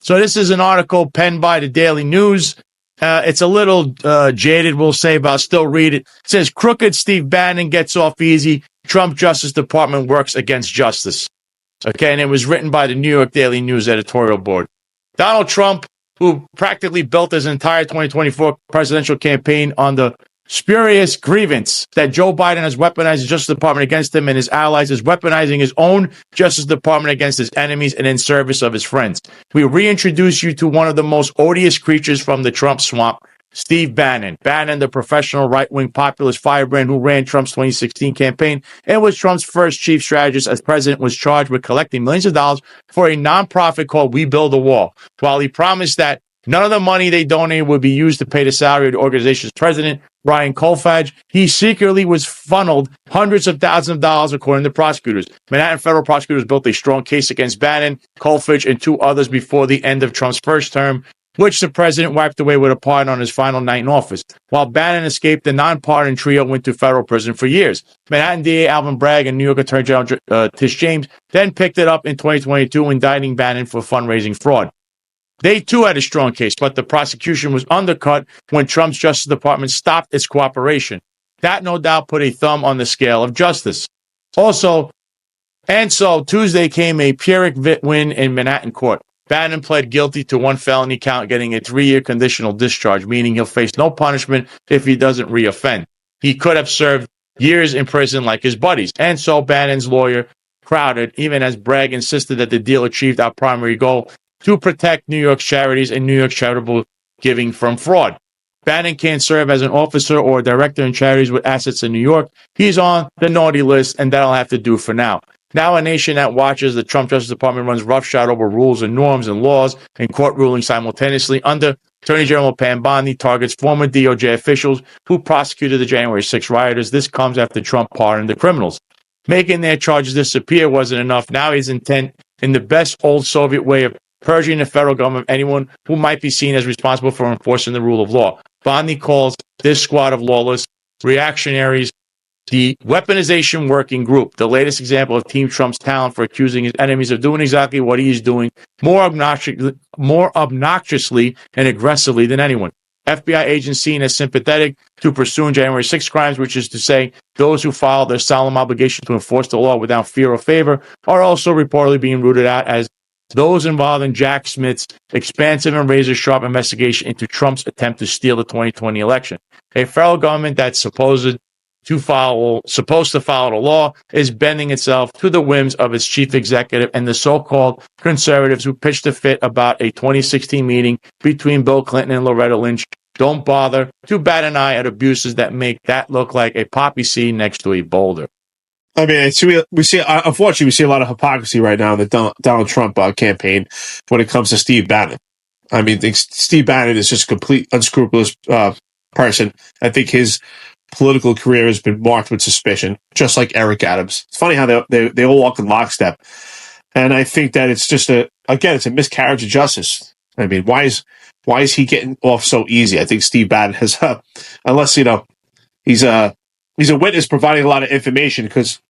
So this is an article penned by the Daily News. It's a little jaded, we'll say, but I'll still read it. It says, crooked Steve Bannon gets off easy. Trump Justice Department works against justice. Okay, and it was written by the New York Daily News editorial board. Donald Trump, who practically built his entire 2024 presidential campaign on the spurious grievance that Joe Biden has weaponized the Justice Department against him and his allies, is weaponizing his own Justice Department against his enemies and in service of his friends. We reintroduce you to one of the most odious creatures from the Trump swamp, Steve Bannon. Bannon, the professional right-wing populist firebrand who ran Trump's 2016 campaign and was Trump's first chief strategist as president, was charged with collecting millions of dollars for a nonprofit called We Build a Wall. While he promised that none of the money they donated would be used to pay the salary of the organization's president, Ryan Colfage, he secretly was funneled hundreds of thousands of dollars, according to prosecutors. Manhattan federal prosecutors built a strong case against Bannon, Colfage, and two others before the end of Trump's first term, which the president wiped away with a pardon on his final night in office. While Bannon escaped, the non-pardon trio went to federal prison for years. Manhattan DA Alvin Bragg and New York Attorney General Tish James then picked it up in 2022, indicting Bannon for fundraising fraud. They, too, had a strong case, but the prosecution was undercut when Trump's Justice Department stopped its cooperation. That, no doubt, put a thumb on the scale of justice. So Tuesday came a Pyrrhic win in Manhattan court. Bannon pled guilty to one felony count, getting a 3-year conditional discharge, meaning he'll face no punishment if he doesn't reoffend. He could have served years in prison like his buddies. And so Bannon's lawyer crowded, even as Bragg insisted that the deal achieved our primary goal, to protect New York's charities and New York's charitable giving from fraud. Bannon can't serve as an officer or a director in charities with assets in New York. He's on the naughty list, and that'll have to do for now. Now a nation that watches the Trump Justice Department runs roughshod over rules and norms and laws and court rulings simultaneously under Attorney General Pam Bondi targets former DOJ officials who prosecuted the January 6 rioters. This comes after Trump pardoned the criminals. Making their charges disappear wasn't enough. Now he's intent, in the best old Soviet way of purging the federal government, anyone who might be seen as responsible for enforcing the rule of law. Bondi calls this squad of lawless reactionaries the Weaponization Working Group, the latest example of Team Trump's talent for accusing his enemies of doing exactly what he is doing more obnoxiously and aggressively than anyone. FBI agents seen as sympathetic to pursuing January 6 crimes, which is to say, those who follow their solemn obligation to enforce the law without fear or favor, are also reportedly being rooted out as those involved in Jack Smith's expansive and razor-sharp investigation into Trump's attempt to steal the 2020 election. A federal government that's supposed to follow the law is bending itself to the whims of its chief executive and the so-called conservatives who pitched a fit about a 2016 meeting between Bill Clinton and Loretta Lynch Don't bother. Too bad and I at abuses that make that look like a poppy seed next to a boulder. I mean, we see, unfortunately, we see a lot of hypocrisy right now in the Donald Trump campaign when it comes to Steve Bannon. I mean, Steve Bannon is just a complete unscrupulous person. I think his political career has been marked with suspicion, just like Eric Adams. It's funny how they all walk in lockstep. And I think that it's just it's a miscarriage of justice. I mean, why is he getting off so easy? I think Steve Bannon has, unless, he's a witness providing a lot of information, because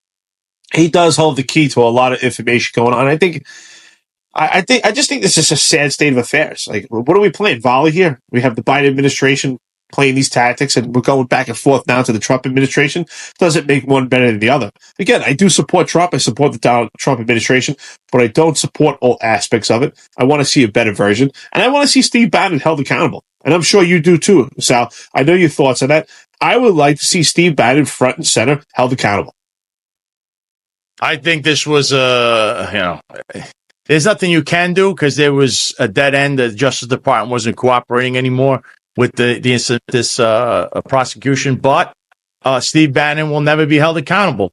he does hold the key to a lot of information going on. I just think this is a sad state of affairs. Like, what are we playing, volley here? We have the Biden administration playing these tactics, and we're going back and forth now to the Trump administration. Doesn't make one better than the other. Again, I do support Trump. I support the Donald Trump administration, but I don't support all aspects of it. I want to see a better version, and I want to see Steve Bannon held accountable. And I'm sure you do too, Sal. I know your thoughts on that. I would like to see Steve Bannon front and center held accountable. I think this was there's nothing you can do because there was a dead end. The Justice Department wasn't cooperating anymore with this prosecution. But Steve Bannon will never be held accountable.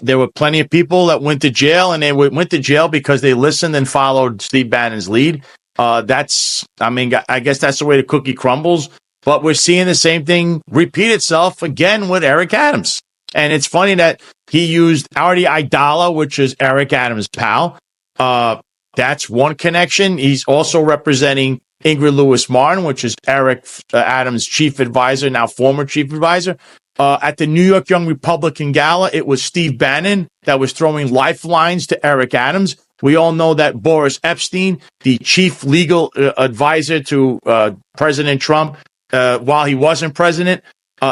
There were plenty of people that went to jail, and they went to jail because they listened and followed Steve Bannon's lead. I guess that's the way the cookie crumbles. But we're seeing the same thing repeat itself again with Eric Adams. And it's funny that he used Artie Idala, which is Eric Adams' pal. That's one connection. He's also representing Ingrid Lewis-Martin, which is Eric Adams' chief advisor, now former chief advisor. At the New York Young Republican Gala, it was Steve Bannon that was throwing lifelines to Eric Adams. We all know that Boris Epstein, the chief legal advisor to President Trump, while he wasn't president,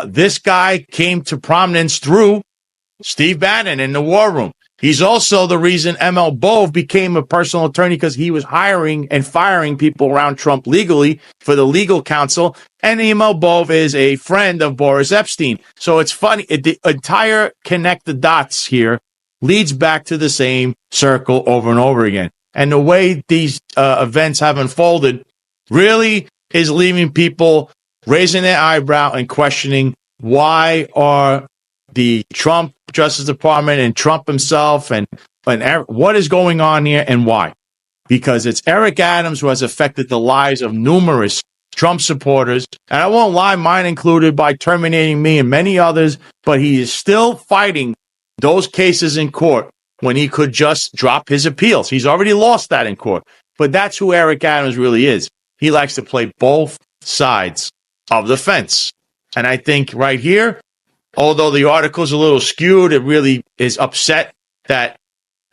this guy came to prominence through Steve Bannon in the war room. He's also the reason ML Bove became a personal attorney, because he was hiring and firing people around Trump legally for the legal counsel. And ML Bove is a friend of Boris Epstein. So it's funny. The entire connect the dots here leads back to the same circle over and over again. And the way these events have unfolded really is leaving people raising their eyebrow and questioning, why are the Trump Justice Department and Trump himself and what is going on here and why? Because it's Eric Adams who has affected the lives of numerous Trump supporters. And I won't lie, mine included, by terminating me and many others, but he is still fighting those cases in court when he could just drop his appeals. He's already lost that in court. But that's who Eric Adams really is. He likes to play both sides of the fence. And I think right here, although the article's a little skewed, it really is upset that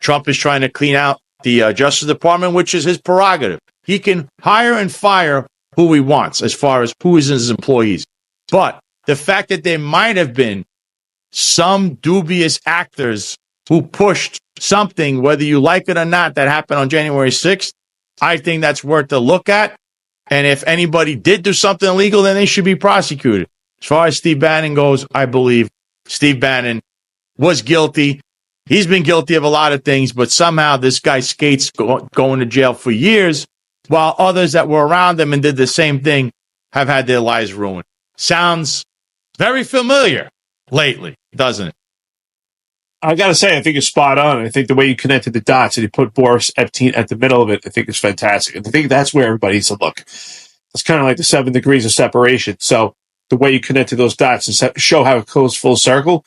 Trump is trying to clean out the Justice Department, which is his prerogative. He can hire and fire who he wants as far as who is his employees. But the fact that there might have been some dubious actors who pushed something, whether you like it or not, that happened on January 6th, I think that's worth a look at. And if anybody did do something illegal, then they should be prosecuted. As far as Steve Bannon goes, I believe Steve Bannon was guilty. He's been guilty of a lot of things, but somehow this guy skates going to jail for years, while others that were around him and did the same thing have had their lives ruined. Sounds very familiar lately, doesn't it? I got to say, I think you're spot on. I think the way you connected the dots and you put Boris Epstein at the middle of it, I think is fantastic. And I think that's where everybody needs to look. It's kind of like the 7 degrees of separation. So the way you connected those dots and show how it goes full circle,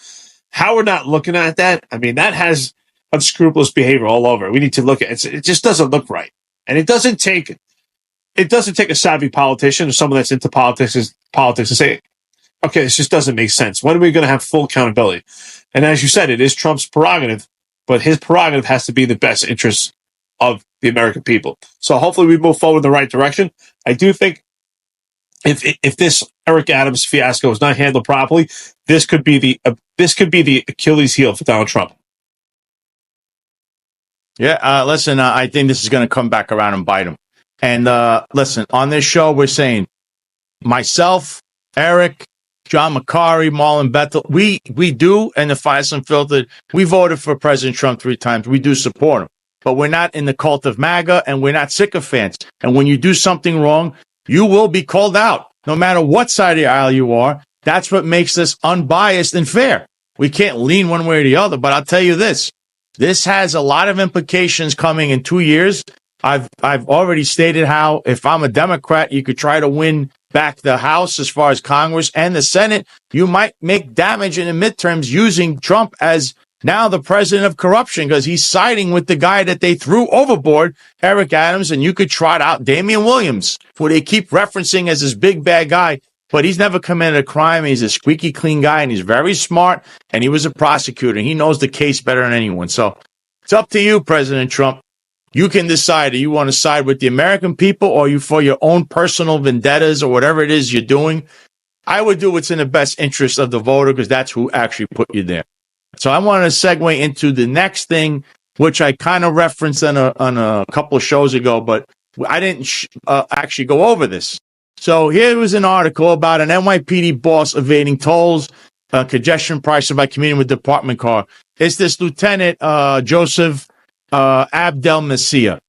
how we're not looking at that, I mean, that has unscrupulous behavior all over. We need to look at it. It just doesn't look right. And it doesn't take a savvy politician or someone that's into politics to say, okay, this just doesn't make sense. When are we going to have full accountability? And as you said, it is Trump's prerogative, but his prerogative has to be the best interest of the American people. So hopefully we move forward in the right direction. I do think if this Eric Adams fiasco is not handled properly, this could be the Achilles heel for Donald Trump. Yeah, listen, I think this is going to come back around and bite him. And listen, on this show, we're saying myself, Eric, John McCarry, Marlon Bethel, we do, and the Files Unfiltered, we voted for President Trump 3 times. We do support him. But we're not in the cult of MAGA, and we're not sycophants. And when you do something wrong, you will be called out. no matter what side of the aisle you are. That's what makes this unbiased and fair. We can't lean one way or the other, but I'll tell you this. This has a lot of implications coming in 2 years. I've already stated how if I'm a Democrat, you could try to win back the House as far as Congress and the Senate. You might make damage in the midterms using Trump as now the president of corruption because he's siding with the guy that they threw overboard, Eric Adams, and you could trot out Damian Williams, who they keep referencing as this big bad guy, but he's never committed a crime. He's a squeaky clean guy, and he's very smart, and he was a prosecutor. He knows the case better than anyone. So it's up to you, President Trump. You can decide, do you want to side with the American people or you for your own personal vendettas or whatever it is you're doing? I would do what's in the best interest of the voter because that's who actually put you there. So I want to segue into the next thing, which I kind of referenced on a couple of shows ago, but I didn't actually go over this. So here was an article about an NYPD boss evading tolls, congestion pricing by commuting with department car. It's this Lieutenant Joseph Abdel-Messiah.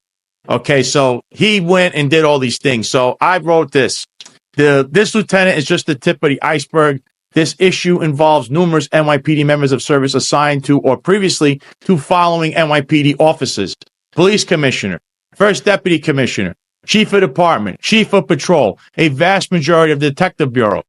Okay, so he went and did all these things. So I wrote this. This lieutenant is just the tip of the iceberg. This issue involves numerous NYPD members of service assigned to or previously to following NYPD officers: police commissioner, first deputy commissioner, chief of department, chief of patrol, a vast majority of the detective bureau.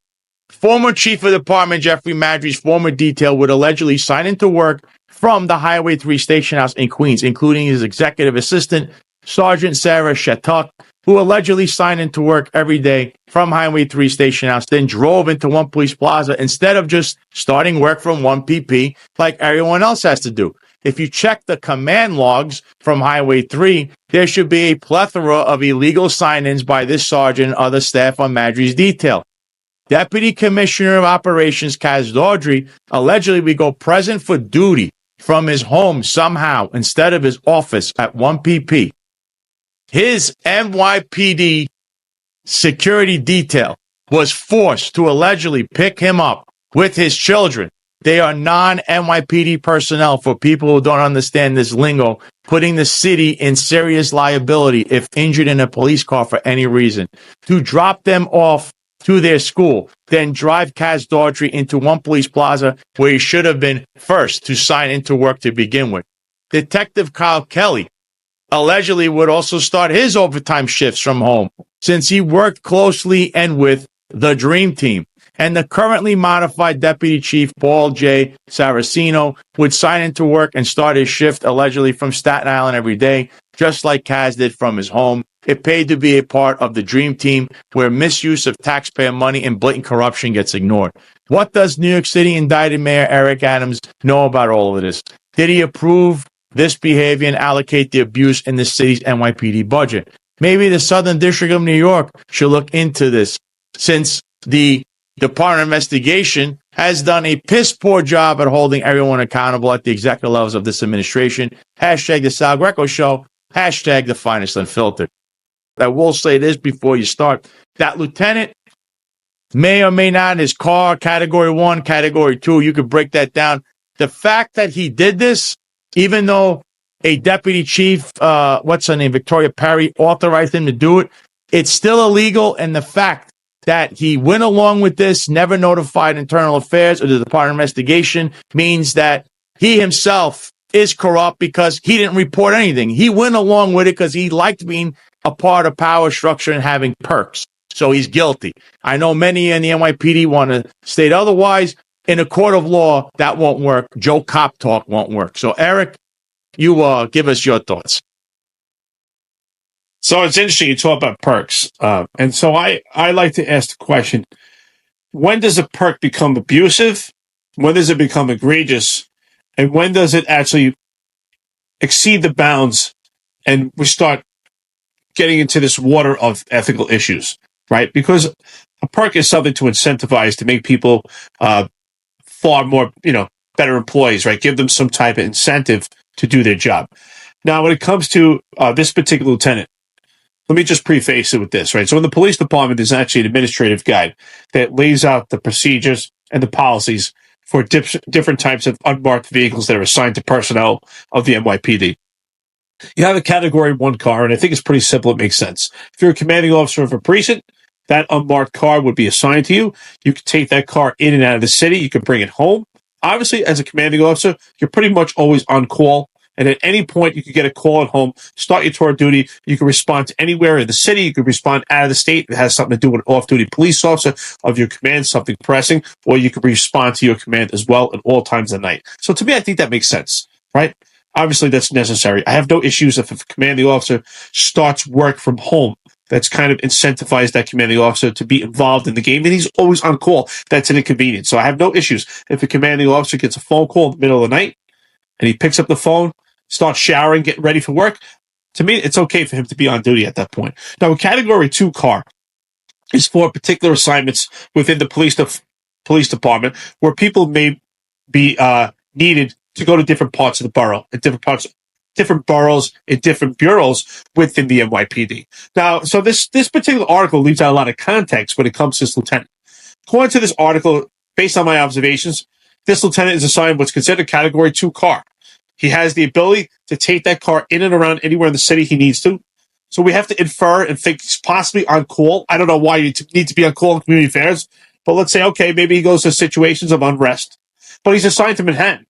Former chief of department Jeffrey Madry's former detail would allegedly sign into work from the Highway 3 station house in Queens, including his executive assistant, Sergeant Sarah Shattuck, who allegedly signed into work every day from Highway 3 station house, then drove into One Police Plaza instead of just starting work from 1 PP like everyone else has to do. If you check the command logs from Highway 3, there should be a plethora of illegal sign-ins by this sergeant and other staff on Madry's detail. Deputy Commissioner of Operations Kaz Daughtry allegedly would go present for duty from his home somehow instead of his office at 1 PP. His NYPD security detail was forced to allegedly pick him up with his children. They are non-NYPD personnel, for people who don't understand this lingo, putting the city in serious liability if injured in a police car for any reason. To drop them off to their school, then drive Kaz Daughtry into One Police Plaza, where he should have been first to sign into work to begin with. Detective Kyle Kelly allegedly would also start his overtime shifts from home, since he worked closely and with the Dream Team. And the currently modified Deputy Chief Paul J. Saraceno would sign into work and start his shift allegedly from Staten Island every day, just like Kaz did from his home. It paid to be a part of the Dream Team, where misuse of taxpayer money and blatant corruption gets ignored. What does New York City indicted Mayor Eric Adams know about all of this? Did he approve this behavior and allocate the abuse in the city's NYPD budget? Maybe the Southern District of New York should look into this, since the Department of Investigation has done a piss-poor job at holding everyone accountable at the executive levels of this administration. Hashtag the Sal Greco Show. Hashtag the finest unfiltered. I will say this before you start. That lieutenant may or may not, his car, category 1, category 2, you could break that down. The fact that he did this, even though a deputy chief, what's her name, Victoria Perry, authorized him to do it, it's still illegal. And the fact that he went along with this, never notified Internal Affairs or the Department of Investigation, means that he himself is corrupt because he didn't report anything. He went along with it because he liked being a part of power structure and having perks. So he's guilty. I know many in the NYPD want to state otherwise. In a court of law, that won't work. Joe Cop talk won't work. So, Eric, you give us your thoughts. So it's interesting you talk about perks. And so I like to ask the question, when does a perk become abusive? When does it become egregious? And when does it actually exceed the bounds and we start getting into this water of ethical issues, right? Because a perk is something to incentivize, to make people far more, better employees, right? Give them some type of incentive to do their job. Now, when it comes to this particular lieutenant, let me just preface it with this, right? So in the police department, there's actually an administrative guide that lays out the procedures and the policies for different types of unmarked vehicles that are assigned to personnel of the NYPD. You have a category 1 car, and I think it's pretty simple. It makes sense. If you're a commanding officer of a precinct, that unmarked car would be assigned to you. You could take that car in and out of the city. You could bring it home. Obviously, as a commanding officer, you're pretty much always on call. And at any point, you could get a call at home, start your tour of duty. You can respond to anywhere in the city. You can respond out of the state. It has something to do with an off-duty police officer of your command, something pressing, or you can respond to your command as well at all times of the night. So to me, I think that makes sense, right? Obviously, that's necessary. I have no issues if a commanding officer starts work from home. That's kind of incentivized that commanding officer to be involved in the game, and he's always on call. That's an inconvenience. So I have no issues if a commanding officer gets a phone call in the middle of the night and he picks up the phone, starts showering, getting ready for work. To me, it's okay for him to be on duty at that point. Now, a Category 2 car is for particular assignments within the police department where people may be needed to go to different parts of the borough, at different boroughs, in different bureaus within the NYPD. Now, so this particular article leaves out a lot of context when it comes to this lieutenant. According to this article, based on my observations, this lieutenant is assigned what's considered a Category 2 car. He has the ability to take that car in and around anywhere in the city he needs to. So we have to infer and think he's possibly on call. I don't know why you need to be on call in community affairs, but let's say, okay, maybe he goes to situations of unrest, but he's assigned to Manhattan.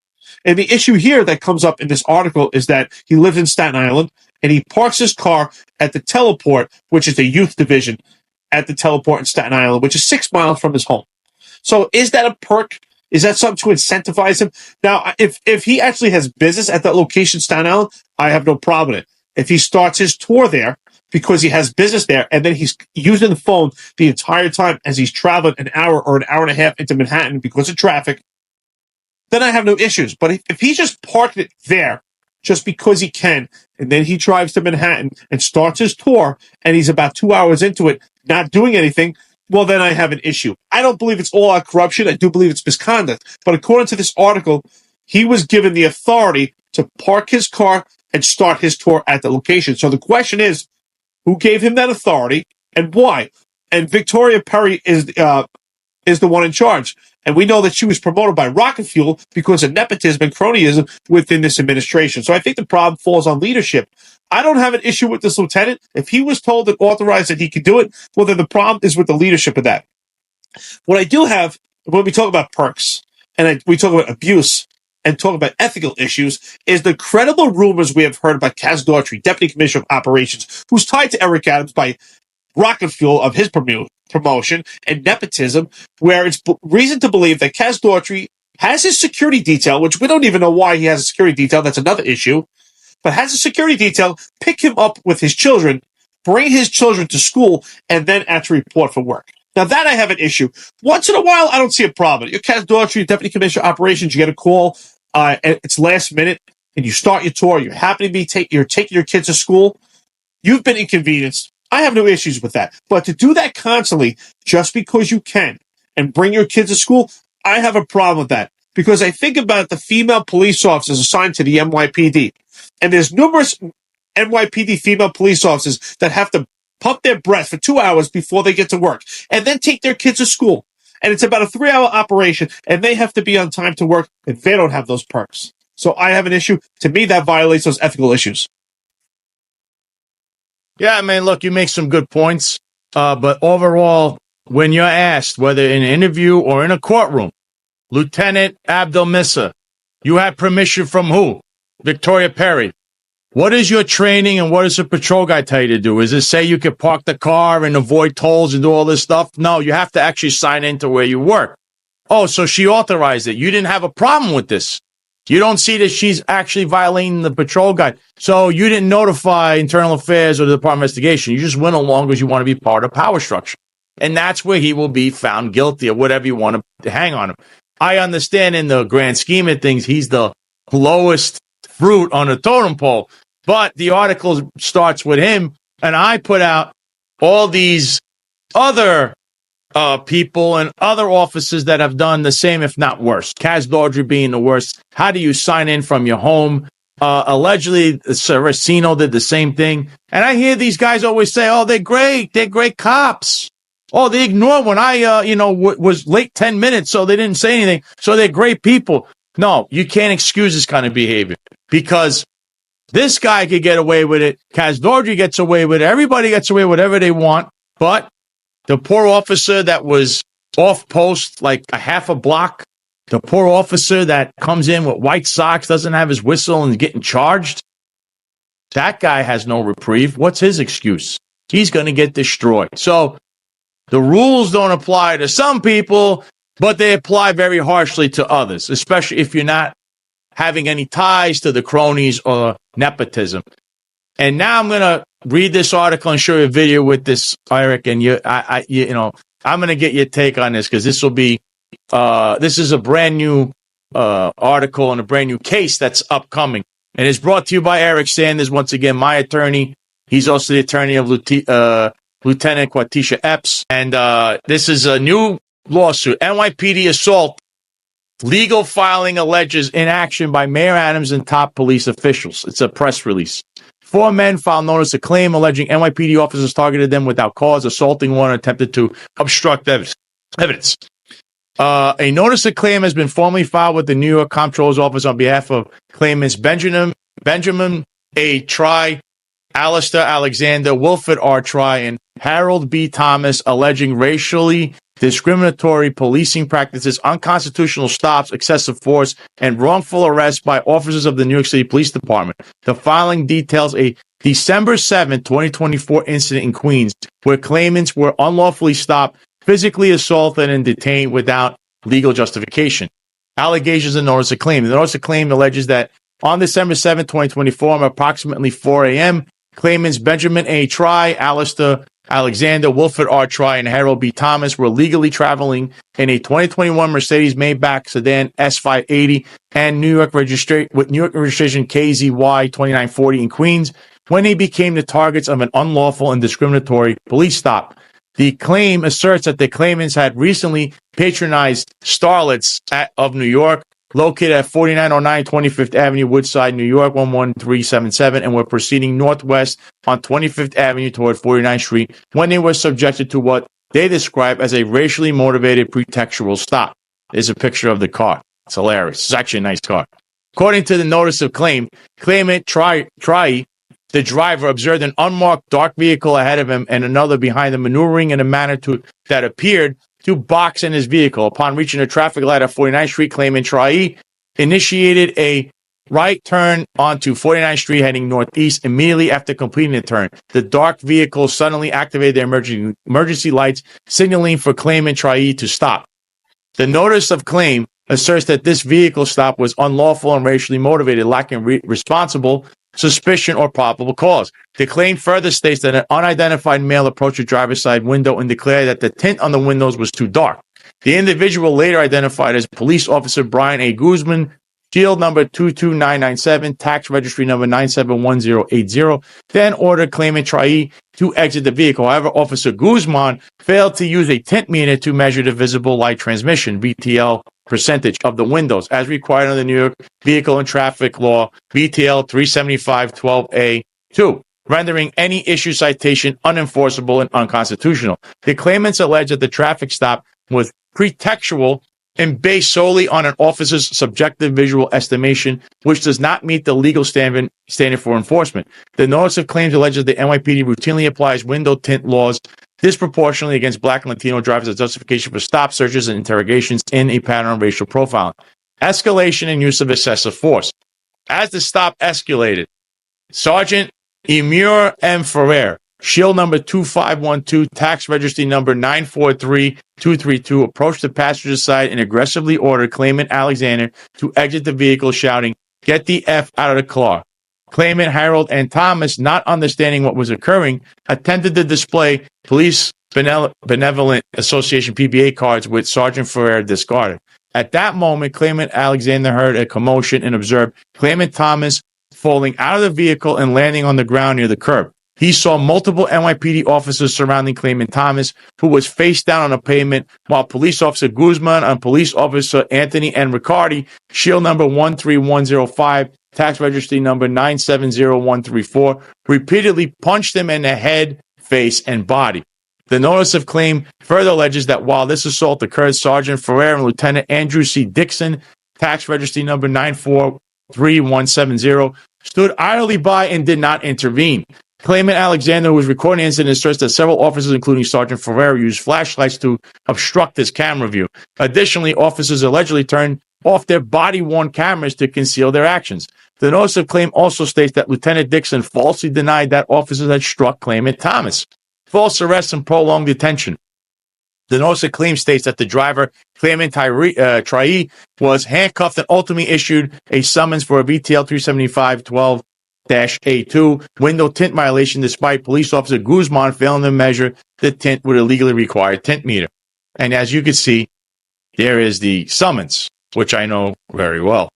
And the issue here that comes up in this article is that he lives in Staten Island and he parks his car at the teleport, which is the youth division at the teleport in Staten Island, which is 6 miles from his home. So is that a perk? Is that something to incentivize him? Now, if he actually has business at that location, Staten Island, I have no problem with it. If he starts his tour there because he has business there and then he's using the phone the entire time as he's traveling an hour or an hour and a half into Manhattan because of traffic, then I have no issues. But if he just parked it there just because he can, and then he drives to Manhattan and starts his tour, and he's about 2 hours into it, not doing anything, well, then I have an issue. I don't believe it's all out corruption. I do believe it's misconduct. But according to this article, he was given the authority to park his car and start his tour at the location. So the question is, who gave him that authority and why? And Victoria Perry is the one in charge. And we know that she was promoted by rocket fuel because of nepotism and cronyism within this administration. So I think the problem falls on leadership. I don't have an issue with this lieutenant. If he was told and authorized that he could do it, well, then the problem is with the leadership of that. What I do have, when we talk about perks, and we talk about abuse, and talk about ethical issues, is the credible rumors we have heard about Kaz Daughtry, Deputy Commissioner of Operations, who's tied to Eric Adams by rocket fuel of his promotion and nepotism, where it's reason to believe that Kaz Daughtry has his security detail, which we don't even know why he has a security detail. That's another issue. But has a security detail, pick him up with his children, bring his children to school, and then actually report for work. Now, that I have an issue. Once in a while, I don't see a problem. You're Kaz Daughtry, Deputy Commissioner of Operations, you get a call, and it's last minute, and you start your tour, you happen to be you're taking your kids to school, you've been inconvenienced. I have no issues with that. But to do that constantly, just because you can, and bring your kids to school, I have a problem with that. Because I think about the female police officers assigned to the NYPD. And there's numerous NYPD female police officers that have to pump their breath for 2 hours before they get to work. And then take their kids to school. And it's about a 3-hour operation. And they have to be on time to work. And they don't have those perks. So I have an issue. To me, that violates those ethical issues. Yeah, man, look, you make some good points. But overall, when you're asked, whether in an interview or in a courtroom, Lieutenant Abdelmissa, you had permission from who? Victoria Perry. What is your training and what does a patrol guy tell you to do? Is it say you can park the car and avoid tolls and do all this stuff? No, you have to actually sign into where you work. Oh, so she authorized it. You didn't have a problem with this. You don't see that she's actually violating the patrol guide. So you didn't notify Internal Affairs or the Department of Investigation. You just went along because you want to be part of power structure. And that's where he will be found guilty of whatever you want to hang on him. I understand in the grand scheme of things, he's the lowest fruit on the totem pole. But the article starts with him, and I put out all these other people and other officers that have done the same, if not worse. Kaz Daughtry being the worst. How do you sign in from your home? Allegedly, Saraceno did the same thing. And I hear these guys always say, oh, they're great. They're great cops. Oh, they ignored when I, was late 10 minutes, so they didn't say anything. So they're great people. No, you can't excuse this kind of behavior because this guy could get away with it. Kaz Daughtry gets away with it. Everybody gets away with whatever they want. But The poor officer that was off post like a half a block. The poor officer that comes in with white socks, doesn't have his whistle, and is getting charged. That guy has no reprieve. What's his excuse? He's going to get destroyed. So the rules don't apply to some people, but they apply very harshly to others, especially if you're not having any ties to the cronies or nepotism. And now I'm going to read this article and show you a video with this, Eric, and I'm going to get your take on this because this will be this is a brand new article and a brand new case that's upcoming. And it's brought to you by Eric Sanders, once again, my attorney. He's also the attorney of Lieutenant Quatisha Epps. And this is a new lawsuit. NYPD assault. Legal filing alleges inaction by Mayor Adams and top police officials. It's a press release. 4 men filed notice of claim alleging NYPD officers targeted them without cause, assaulting one, and attempted to obstruct evidence. A notice of claim has been formally filed with the New York Comptroller's Office on behalf of claimants Benjamin A. Try, Alistair Alexander, Wilfred R. Try, and Harold B. Thomas, alleging racially discriminatory policing practices, unconstitutional stops, excessive force, and wrongful arrests by officers of the New York City Police Department. The filing details a December 7, 2024 incident in Queens where claimants were unlawfully stopped, physically assaulted, and detained without legal justification. Allegations and notice of claim. The notice of claim alleges that on December 7, 2024, at approximately 4 a.m., claimants Benjamin A. Try, Alistair Alexander, Wilfred R. Try, and Harold B. Thomas were legally traveling in a 2021 Mercedes-Maybach sedan S580 and New York registration KZY 2940 in Queens when they became the targets of an unlawful and discriminatory police stop. The claim asserts that the claimants had recently patronized Starlets of New York, located at 4909 25th Avenue, Woodside, New York, 11377, and were proceeding northwest on 25th Avenue toward 49th Street when they were subjected to what they describe as a racially motivated pretextual stop. There's a picture of the car. It's hilarious. It's actually a nice car. According to the notice of claim, claimant Try, the driver, observed an unmarked dark vehicle ahead of him and another behind him, maneuvering in a manner that appeared to box in his vehicle. Upon reaching a traffic light at 49th Street, claimant Try initiated a right turn onto 49th Street heading northeast. Immediately after completing the turn, the dark vehicle suddenly activated their emergency lights, signaling for claimant Try to stop. The notice of claim asserts that this vehicle stop was unlawful and racially motivated, lacking responsible suspicion or probable cause. The claim further states that an unidentified male approached the driver's side window and declared that the tint on the windows was too dark. The individual, later identified as police officer Brian A. Guzman, shield number 22997, tax registry number 971080, then ordered claimant Try to exit the vehicle. However, Officer Guzman failed to use a tint meter to measure the visible light transmission, VTL, percentage of the windows as required under the New York Vehicle and Traffic Law, VTL 375-12A2, rendering any issue citation unenforceable and unconstitutional. The claimants allege that the traffic stop was pretextual and based solely on an officer's subjective visual estimation, which does not meet the legal standard for enforcement. The notice of claims alleges that the NYPD routinely applies window tint laws disproportionately against Black and Latino drivers as justification for stop searches and interrogations in a pattern of racial profiling. Escalation and use of excessive force. As the stop escalated, Sergeant Emir M. Ferrer, shield number 2512, tax registry number 943232, approached the passenger side and aggressively ordered claimant Alexander to exit the vehicle, shouting, "Get the F out of the car." Claimant Harold and Thomas, not understanding what was occurring, attempted to display Police Benevolent Association PBA cards with Sergeant Ferrer discarded. At that moment, claimant Alexander heard a commotion and observed claimant Thomas falling out of the vehicle and landing on the ground near the curb. He saw multiple NYPD officers surrounding claimant Thomas, who was face down on the pavement, while Police Officer Guzman and Police Officer Anthony N. Riccardi, shield number 13105, tax registry number 970134, repeatedly punched him in the head, face, and body. The notice of claim further alleges that while this assault occurred, Sergeant Ferrer and Lieutenant Andrew C. Dixon, tax registry number 943170, stood idly by and did not intervene. Claimant Alexander, who was recording the incident, asserts that several officers, including Sergeant Ferrero, used flashlights to obstruct his camera view. Additionally, officers allegedly turned off their body-worn cameras to conceal their actions. The notice of claim also states that Lieutenant Dixon falsely denied that officers had struck claimant Thomas. False arrest and prolonged detention. The notice of claim states that the driver, claimant Trae, was handcuffed and ultimately issued a summons for a VTL 375-12-A2 window tint violation despite police officer Guzman failing to measure the tint with a legally required tint meter. And as you can see, there is the summons, which I know very well.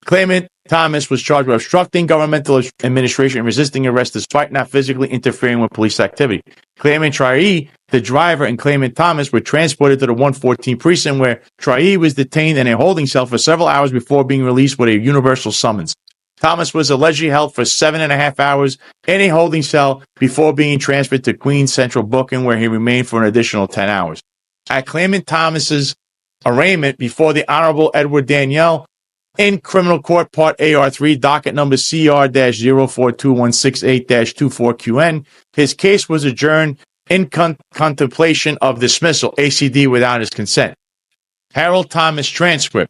Claimant Thomas was charged with obstructing governmental administration and resisting arrest despite not physically interfering with police activity. Claimant Trae, the driver, and claimant Thomas were transported to the 114 precinct where Trae was detained in a holding cell for several hours before being released with a universal summons. Thomas was allegedly held for 7.5 hours in a holding cell before being transferred to Queens Central Booking, where he remained for an additional 10 hours. At claimant Thomas's arraignment before the Honorable Edward Daniel in Criminal Court Part AR3, docket number CR-042168-24QN, his case was adjourned in contemplation of dismissal, ACD, without his consent. Harold Thomas transcript.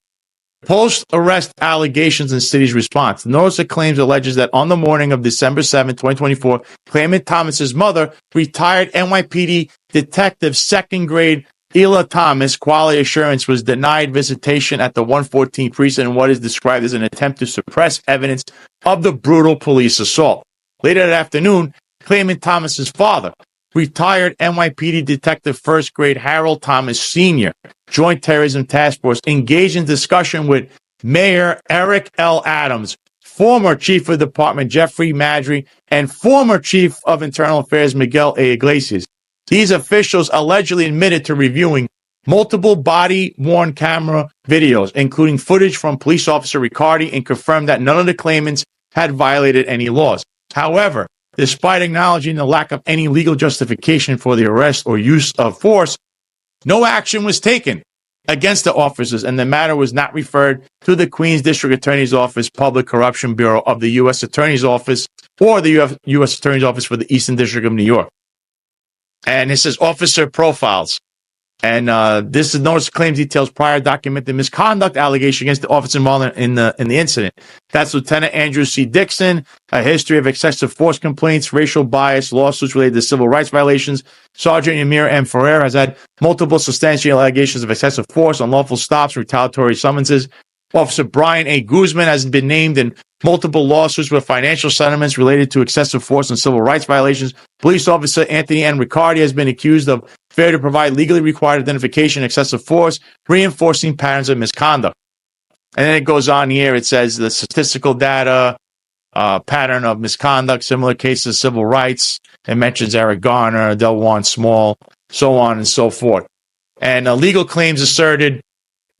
Post-arrest allegations and city's response. The notice of claims alleges that on the morning of December 7, 2024, claimant Thomas's mother, retired NYPD detective second grade Ela Thomas, quality assurance, was denied visitation at the 114 precinct in what is described as an attempt to suppress evidence of the brutal police assault. Later that afternoon, claimant Thomas's father, retired NYPD detective first grade Harold Thomas Sr., Joint Terrorism Task Force, engaged in discussion with Mayor Eric L. Adams, former Chief of Department Jeffrey Madry, and former Chief of Internal Affairs Miguel A. Iglesias. These officials allegedly admitted to reviewing multiple body-worn camera videos, including footage from police officer Riccardi, and confirmed that none of the claimants had violated any laws. However, despite acknowledging the lack of any legal justification for the arrest or use of force, no action was taken against the officers, and the matter was not referred to the Queens District Attorney's Office Public Corruption Bureau of the U.S. Attorney's Office or the U.S. Attorney's Office for the Eastern District of New York. And it says officer profiles. And this is notice of claims details prior documented misconduct allegation against the officer involved in the incident. That's Lieutenant Andrew C. Dixon, a history of excessive force complaints, racial bias, lawsuits related to civil rights violations. Sergeant Yamir M. Ferrer has had multiple substantial allegations of excessive force, unlawful stops, retaliatory summonses. Officer Brian A. Guzman has been named in multiple lawsuits with financial settlements related to excessive force and civil rights violations. Police officer Anthony N. Riccardi has been accused of failure to provide legally required identification, excessive force, reinforcing patterns of misconduct. And then it goes on here. It says the statistical data, pattern of misconduct, similar cases of civil rights. It mentions Eric Garner, Delwan Small, so on and so forth. And legal claims asserted: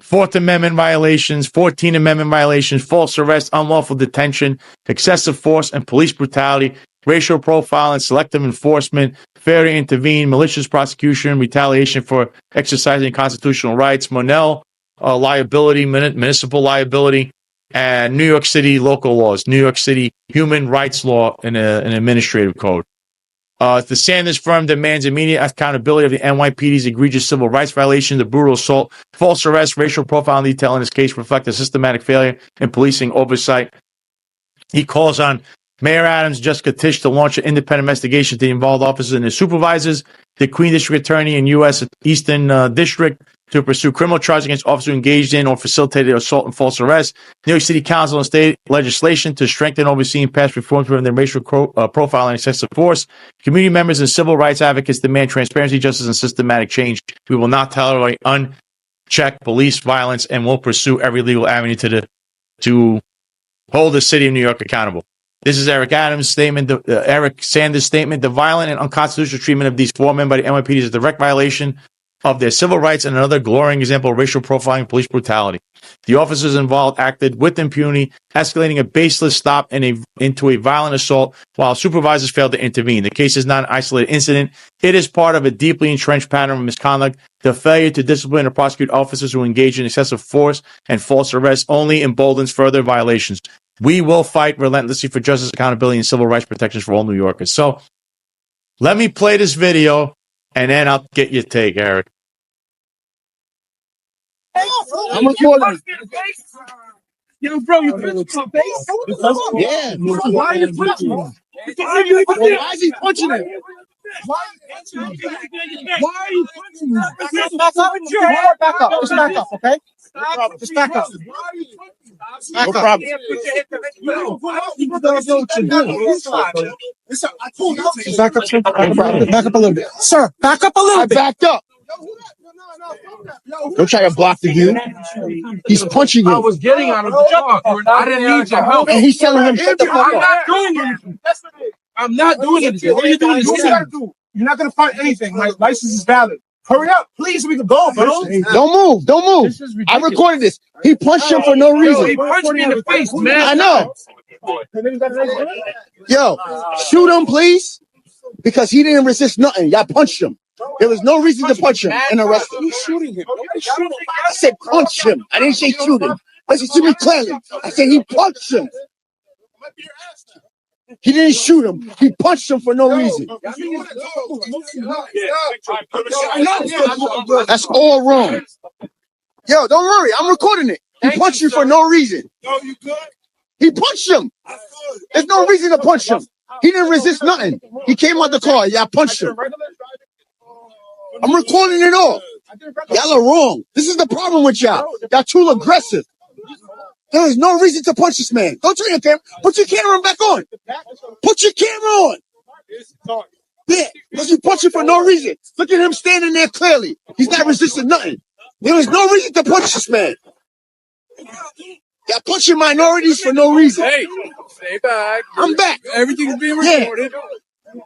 Fourth Amendment violations, 14th Amendment violations, false arrest, unlawful detention, excessive force and police brutality, racial profiling, selective enforcement, failure to intervene, malicious prosecution, retaliation for exercising constitutional rights, Monell liability, municipal liability, and New York City local laws, New York City human rights law, and an administrative code. The Sanders firm demands immediate accountability of the NYPD's egregious civil rights violation, the brutal assault, false arrest, racial profiling detail in this case reflect a systematic failure in policing oversight. He calls on Mayor Adams, Jessica Tisch to launch an independent investigation to the involved officers and their supervisors, the Queen District Attorney and U.S. Eastern District to pursue criminal charges against officers who engaged in or facilitated assault and false arrest, New York City Council and state legislation to strengthen overseeing past reforms preventing their racial profile and excessive force. Community members and civil rights advocates demand transparency, justice, and systematic change. We will not tolerate unchecked police violence and will pursue every legal avenue to hold the city of New York accountable. This is Eric Adams' statement, Eric Sanders' statement. The violent and unconstitutional treatment of these four men by the NYPD is a direct violation of their civil rights and another glaring example of racial profiling and police brutality. The officers involved acted with impunity, escalating a baseless stop into a violent assault while supervisors failed to intervene. The case is not an isolated incident. It is part of a deeply entrenched pattern of misconduct. The failure to discipline or prosecute officers who engage in excessive force and false arrests only emboldens further violations. We will fight relentlessly for justice, accountability, and civil rights protections for all New Yorkers. So let me play this video, and then I'll get your take, Eric. I'm recording. Yo, bro, you punched my face? Yeah. Why are you punching me? Why is he punching him? Why are you punching me? Back up. Back up. Just back up, okay? Just back up. No problem. Back up, sir. Back up a little bit. Sir, back up a little bit. I backed up. Don't try to block the view. He's punching him. I was getting out of the car. I didn't need your help. And he's telling him, shut the fuck I'm up. not doing anything. I'm not doing anything. What are you doing? You're not going to find anything. My license is valid. Hurry up, please. We can go, bro. Don't move. Don't move. I recorded this. He punched him for no reason. He punched me in the face, man. I know. Yo, shoot him, please. Because he didn't resist nothing. Y'all punched him. There was no reason to punch him and arrest him. Shooting him. I said punch him. I didn't say shoot him. Listen to me clearly. I said he punched him. He didn't shoot him. He punched him for no reason. That's all wrong. Yo, don't worry. I'm recording it. He punched you for no reason. He punched him. There's no reason to punch him. He didn't resist nothing. He came out the car. Y'all punched him. I'm recording it all. Y'all are wrong. This is the problem with y'all. Y'all too aggressive. There is no reason to punch this man. Don't turn your camera. Put your camera back on. Put your camera on. Yeah, because you punch him for no reason. Look at him standing there clearly. He's not resisting nothing. There is no reason to punch this man. Y'all punching minorities for no reason. Hey, stay back. I'm back. Everything's being recorded.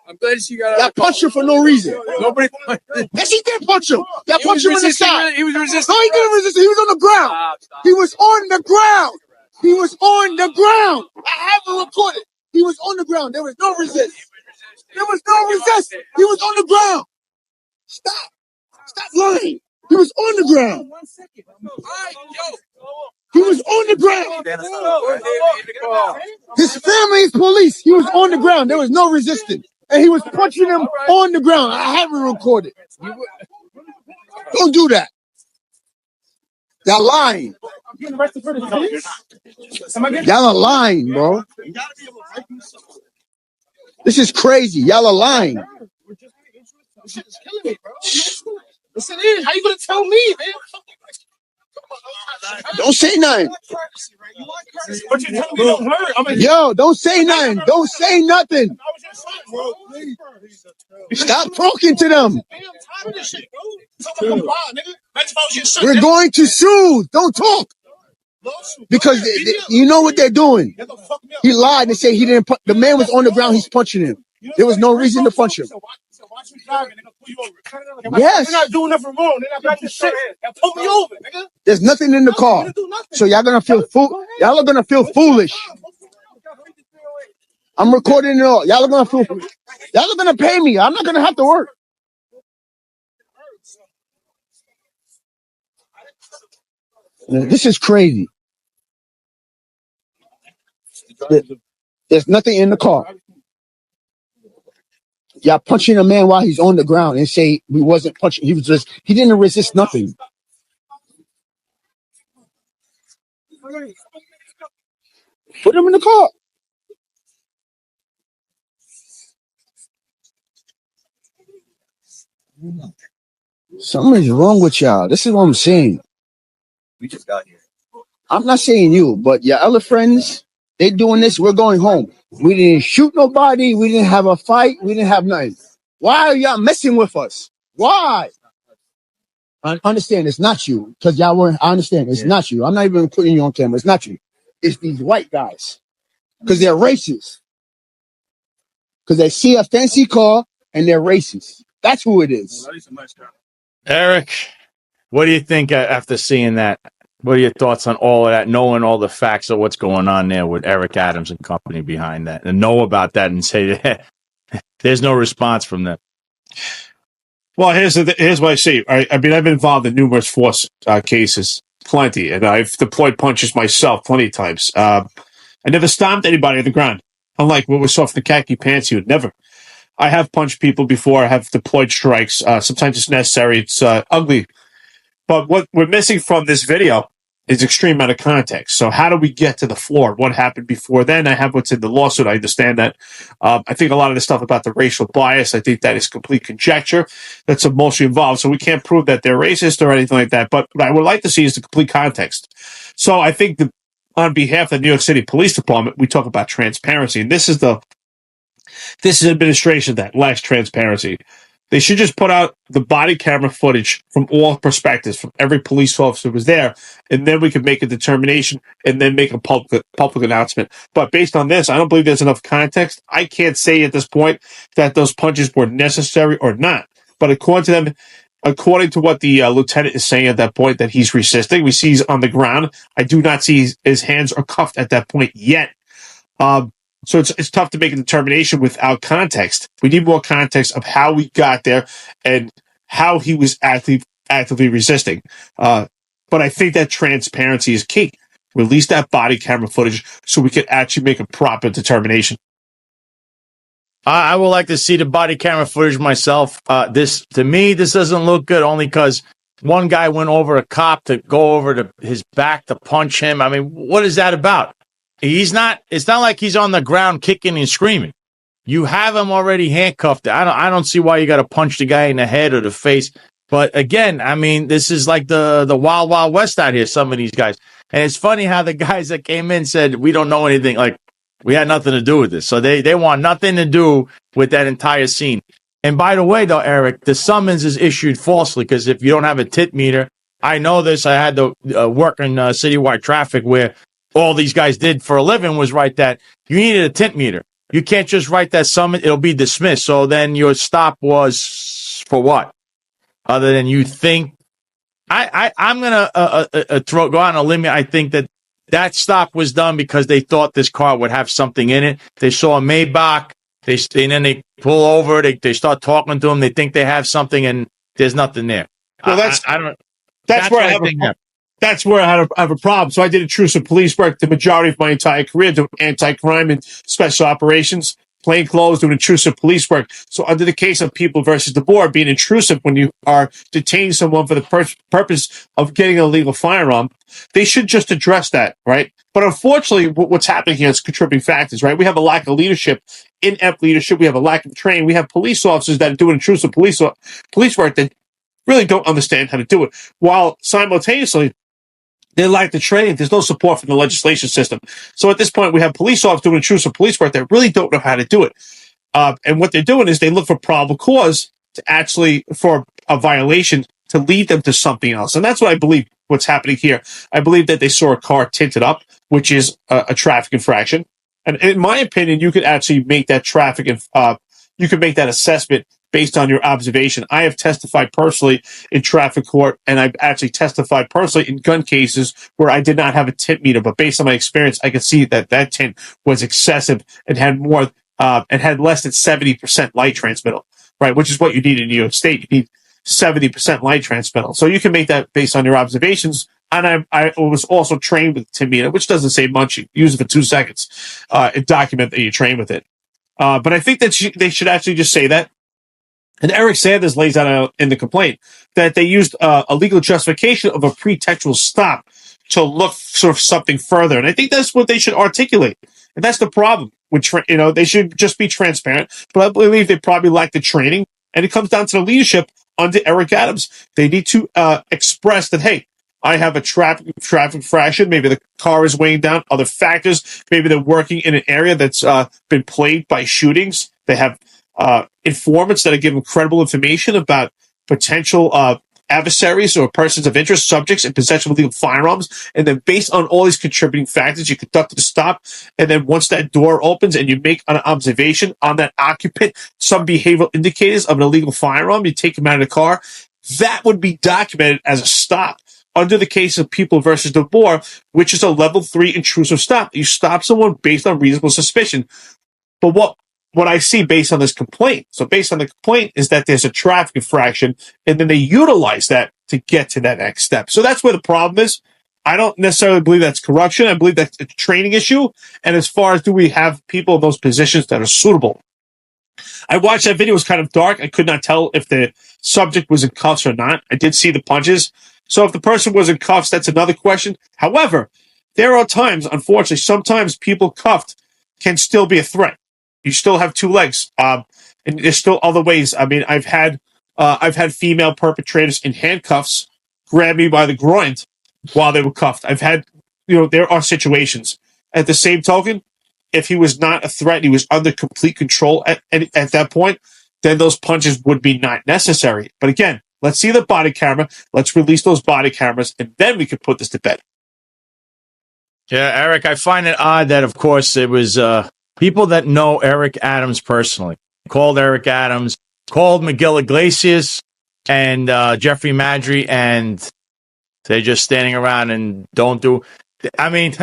I'm glad she got Y'all punch him for no reason. Nobody. Yes, he did punch him. Y'all punch him in the side. He was resisting. No, he didn't resist. He was on the ground. He was on the ground. He was on the ground. I have it recorded. He was on the ground. There was no resist. There was no resist. He was on the ground. Stop. Stop lying. He was on the ground. He was on the ground. His family is police. He was on the ground. There was no resistance. And he was punching him on the ground. I have it recorded. Don't do that. Y'all lying. Y'all are lying, bro. This is crazy. Y'all are lying. Listen in. How you gonna tell me, man? Don't say nothing. What you telling me don't hurt? Yo, don't say nothing. Don't say nothing. Stop talking to them. We're going to sue. Don't talk. Because you know what they're doing. He lied and said he didn't. The man was on the ground. He's punching him. There was no reason to punch him. Yes. They're not doing nothing wrong. They're not doing shit. Pull me over, nigga. There's nothing in the car. So y'all gonna feel y'all are gonna feel foolish. I'm recording it all. Y'all are gonna feel y'all are gonna pay me. I'm not gonna have to work. This is crazy. There's nothing in the car. Y'all punching a man while he's on the ground and say he wasn't punching. He didn't resist nothing. Put him in the car. Something is wrong with y'all. This is what I'm saying. We just got here. I'm not saying you, but your other friends, they doing this. We're going home. We didn't shoot nobody. We didn't have a fight. We didn't have nothing. Why are y'all messing with us? Why? I understand it's not you because y'all weren't. I understand it's not you. I'm not even putting you on camera. It's not you. It's these white guys because they're racist. Because they see a fancy car and they're racist. That's who it is. Eric, what do you think after seeing that? What are your thoughts on all of that, knowing all the facts of what's going on there with Eric Adams and company behind that, and know about that and say that there's no response from them? Well, here's what I see. I mean, I've been involved in numerous force cases, plenty, and I've deployed punches myself plenty of times. I never stomped anybody on the ground. Unlike what we saw from the khaki pantsuit. Never. I have punched people before. I have deployed strikes. Sometimes it's necessary. It's ugly. But what we're missing from this video is extreme out of context. So how do we get to the floor? What happened before then? I have what's in the lawsuit. I understand that. I think a lot of the stuff about the racial bias, I think that is complete conjecture that's mostly involved. So we can't prove that they're racist or anything like that. But what I would like to see is the complete context. So I think on behalf of the New York City Police Department, we talk about transparency. And this is administration that lacks transparency. They should just put out the body camera footage from all perspectives, from every police officer who was there, and then we could make a determination and then make a public announcement. But based on this, I don't believe there's enough context. I can't say at this point that those punches were necessary or not. But according to them, according to what the lieutenant is saying at that point, that he's resisting, we see he's on the ground. I do not see his hands are cuffed at that point yet. So it's tough to make a determination without context. We need more context of how we got there and how he was actively resisting. But I think that transparency is key. Release that body camera footage so we can actually make a proper determination. I would like to see the body camera footage myself. To me, this doesn't look good only because one guy went over a cop to go over to his back to punch him. I mean, what is that about? It's not like he's on the ground kicking and screaming. You have him already handcuffed. I don't see why you got to punch the guy in the head or the face. But again, I mean, this is like the Wild Wild West out here, some of these guys. And it's funny how the guys that came in said, we don't know anything. Like, we had nothing to do with this. So they want nothing to do with that entire scene. And by the way, though, Eric, the summons is issued falsely because if you don't have a tit meter, I know this. I had to work in citywide traffic where all these guys did for a living was write that you needed a tint meter. You can't just write that summon. It'll be dismissed. So then your stop was for what? Other than you think. I'm going to go out on a limb. I think that stop was done because they thought this car would have something in it. They saw a Maybach. And then they pull over. They start talking to them. They think they have something, and there's nothing there. Well, that's where I have a problem. So I did intrusive police work the majority of my entire career, doing anti-crime and special operations, plain clothes, doing intrusive police work. So under the case of People versus the Board, being intrusive when you are detaining someone for the purpose of getting an illegal firearm, they should just address that, right? But unfortunately, what's happening here is contributing factors, right? We have a lack of leadership, inept leadership. We have a lack of training. We have police officers that are doing intrusive police work that really don't understand how to do it, while simultaneously they lack the training. There's no support from the legislation system. So at this point, we have police officers doing intrusive police work that really don't know how to do it. And what they're doing is they look for probable cause for a violation to lead them to something else. And that's what I believe what's happening here. I believe that they saw a car tinted up, which is a traffic infraction. And in my opinion, you could actually make that you could make that assessment based on your observation. I have testified personally in traffic court, and I've actually testified personally in gun cases where I did not have a tint meter. But based on my experience, I could see that tint was excessive and had less than 70% light transmittal, right? Which is what you need in New York State. You need 70% light transmittal. So you can make that based on your observations. And I was also trained with tint meter, which doesn't say much. You use it for 2 seconds and document that you train with it. But I think that they should actually just say that. And Eric Sanders lays out in the complaint that they used a legal justification of a pretextual stop to look for something further. And I think that's what they should articulate. And that's the problem. They should just be transparent. But I believe they probably lack the training. And it comes down to the leadership under Eric Adams. They need to express that, hey, I have a traffic infraction. Maybe the car is weighing down other factors. Maybe they're working in an area that's been plagued by shootings. They have informants that are giving credible information about potential adversaries or persons of interest, subjects in possession of illegal firearms. And then based on all these contributing factors, you conduct a stop. And then once that door opens and you make an observation on that occupant, some behavioral indicators of an illegal firearm, you take him out of the car. That would be documented as a stop under the case of People versus the Board, which is a level 3 intrusive stop. You stop someone based on reasonable suspicion. But what I see based on this complaint, so based on the complaint, is that there's a traffic infraction, and then they utilize that to get to that next step. So that's where the problem is. I don't necessarily believe that's corruption. I believe that's a training issue. And as far as do we have people in those positions that are suitable? I watched that video. It was kind of dark. I could not tell if the subject was in cuffs or not. I did see the punches. So if the person was in cuffs, that's another question. However, there are times, unfortunately, sometimes people cuffed can still be a threat. You still have two legs. And there's still other ways. I mean, I've had female perpetrators in handcuffs grab me by the groin while they were cuffed. I've had, there are situations. At the same token, if he was not a threat, he was under complete control at that point, then those punches would be not necessary. But again, let's see the body camera. Let's release those body cameras, and then we can put this to bed. Yeah, Eric, I find it odd that, of course, it was people that know Eric Adams personally called Eric Adams, called Miguel Iglesias and Jeffrey Madry, and they're just standing around and don't do. I mean,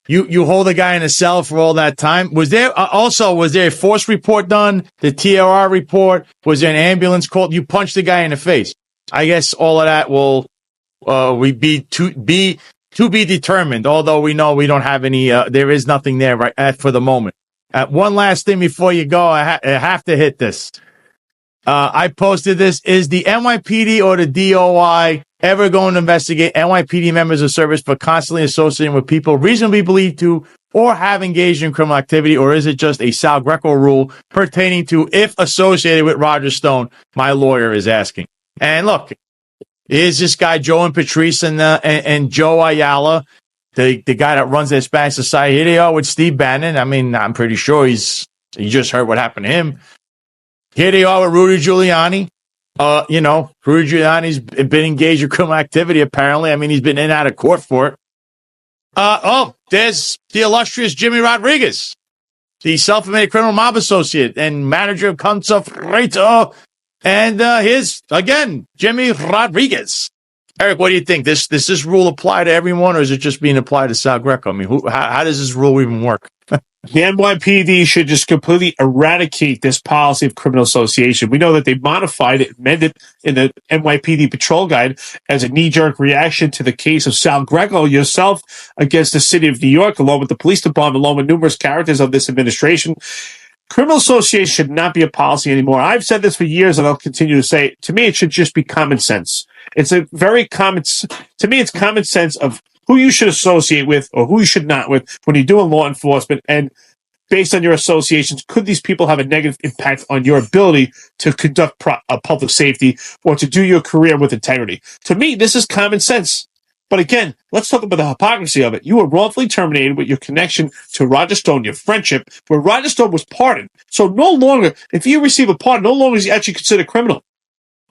you hold a guy in a cell for all that time. Was there a force report done? The TRR report? Was there an ambulance called? You punched the guy in the face. I guess all of that will be to be determined. Although we know we don't have any, there is nothing there right for the moment. One last thing before you go, I have to hit this. I posted this. Is the NYPD or the DOI ever going to investigate NYPD members of service for constantly associating with people reasonably believed to or have engaged in criminal activity? Or is it just a Sal Greco rule pertaining to if associated with Roger Stone? My lawyer is asking. And look, here's this guy, Joe and Patrice and Joe Ayala, the guy that runs the Spanish Society. Here they are with Steve Bannon. I mean, I'm pretty sure you just heard what happened to him. Here they are with Rudy Giuliani. Rudy Giuliani's been engaged in criminal activity, apparently. I mean, he's been in and out of court for it. There's the illustrious Jimmy Rodriguez, the self-made criminal mob associate and manager of Connoisseur. And here's, again, Jimmy Rodriguez. Eric, what do you think? Does this rule apply to everyone, or is it just being applied to Sal Greco? I mean, how does this rule even work? The NYPD should just completely eradicate this policy of criminal association. We know that they modified it, amended in the NYPD patrol guide as a knee-jerk reaction to the case of Sal Greco yourself against the city of New York, along with the police department, along with numerous characters of this administration. Criminal association should not be a policy anymore. I've said this for years, and I'll continue to say it. To me, it should just be common sense. It's a very common, to me, it's common sense of who you should associate with or who you should not with when you're doing law enforcement. And based on your associations, could these people have a negative impact on your ability to conduct public safety or to do your career with integrity? To me, this is common sense. But again, let's talk about the hypocrisy of it. You were wrongfully terminated with your connection to Roger Stone, your friendship, where Roger Stone was pardoned. So no longer, if you receive a pardon, no longer is he actually considered criminal.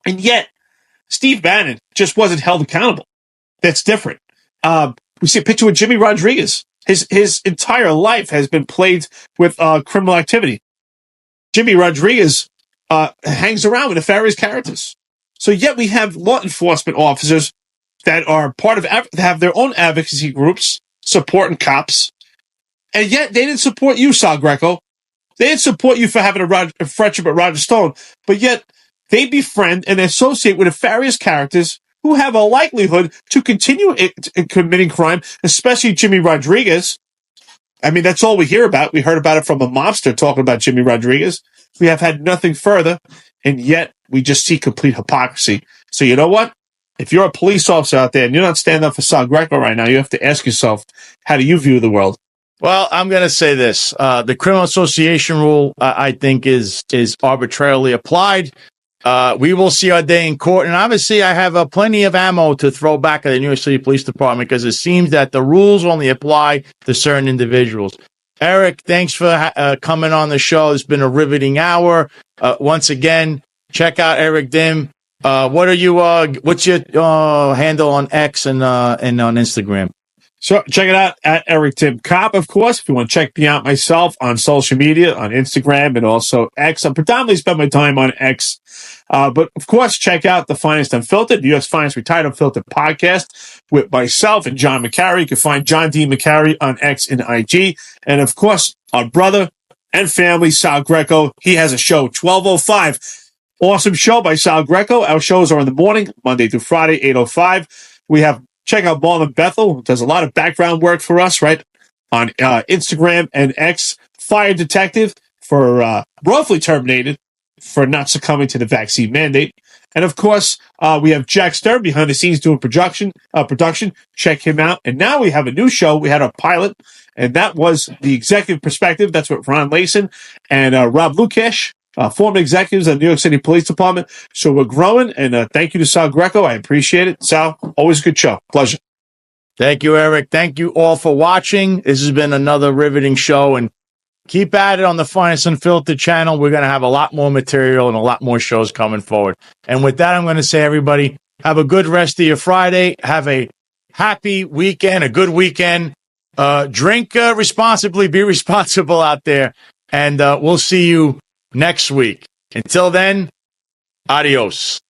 And yet, Steve Bannon just wasn't held accountable. That's different. We see a picture with Jimmy Rodriguez. His entire life has been plagued with criminal activity. Jimmy Rodriguez hangs around with nefarious characters. So yet we have law enforcement officers that are part of, have their own advocacy groups supporting cops. And yet they didn't support you, Sal Greco. They didn't support you for having a friendship with Roger Stone. But yet they befriend and associate with nefarious characters who have a likelihood to continue committing crime, especially Jimmy Rodriguez. I mean, that's all we hear about. We heard about it from a mobster talking about Jimmy Rodriguez. We have had nothing further, and yet we just see complete hypocrisy. So you know what? If you're a police officer out there and you're not standing up for Sal Greco right now, you have to ask yourself, how do you view the world? Well, I'm going to say this. The criminal association rule, I think, is arbitrarily applied. We will see our day in court. And obviously, I have plenty of ammo to throw back at the New York City Police Department because it seems that the rules only apply to certain individuals. Eric, thanks for coming on the show. It's been a riveting hour. Once again, check out Eric Dym. What's your handle on X and on Instagram? So check it out at Eric Dym Cop, of course. If you want to check me out myself on social media, on Instagram and also X. I predominantly spend my time on X. But of course, check out the Finest Unfiltered, New York's Finest Retired Unfiltered podcast with myself and John McCary. You can find John D. McCary on X and IG. And of course, our brother and family, Sal Greco. He has a show, 12:05. Awesome show by Sal Greco. Our shows are in the morning, Monday through Friday, 8:05. We have check out Marlon Bethel, who does a lot of background work for us, right? On Instagram and X. Fire detective for wrongfully terminated for not succumbing to the vaccine mandate. And of course, we have Jack Stern behind the scenes doing production. Check him out. And now we have a new show. We had a pilot, and that was The Executive Perspective. That's with Ron Layson and Rob Lukesh, former executives of the New York City Police Department. So we're growing, and thank you to Sal Greco. I appreciate it. Sal, always a good show. Pleasure. Thank you, Eric. Thank you all for watching. This has been another riveting show, and keep at it on the Finest Unfiltered channel. We're going to have a lot more material and a lot more shows coming forward. And with that, I'm going to say, everybody, have a good rest of your Friday. Have a happy weekend, a good weekend. Drink responsibly. Be responsible out there. And we'll see you next week. Until then, adios.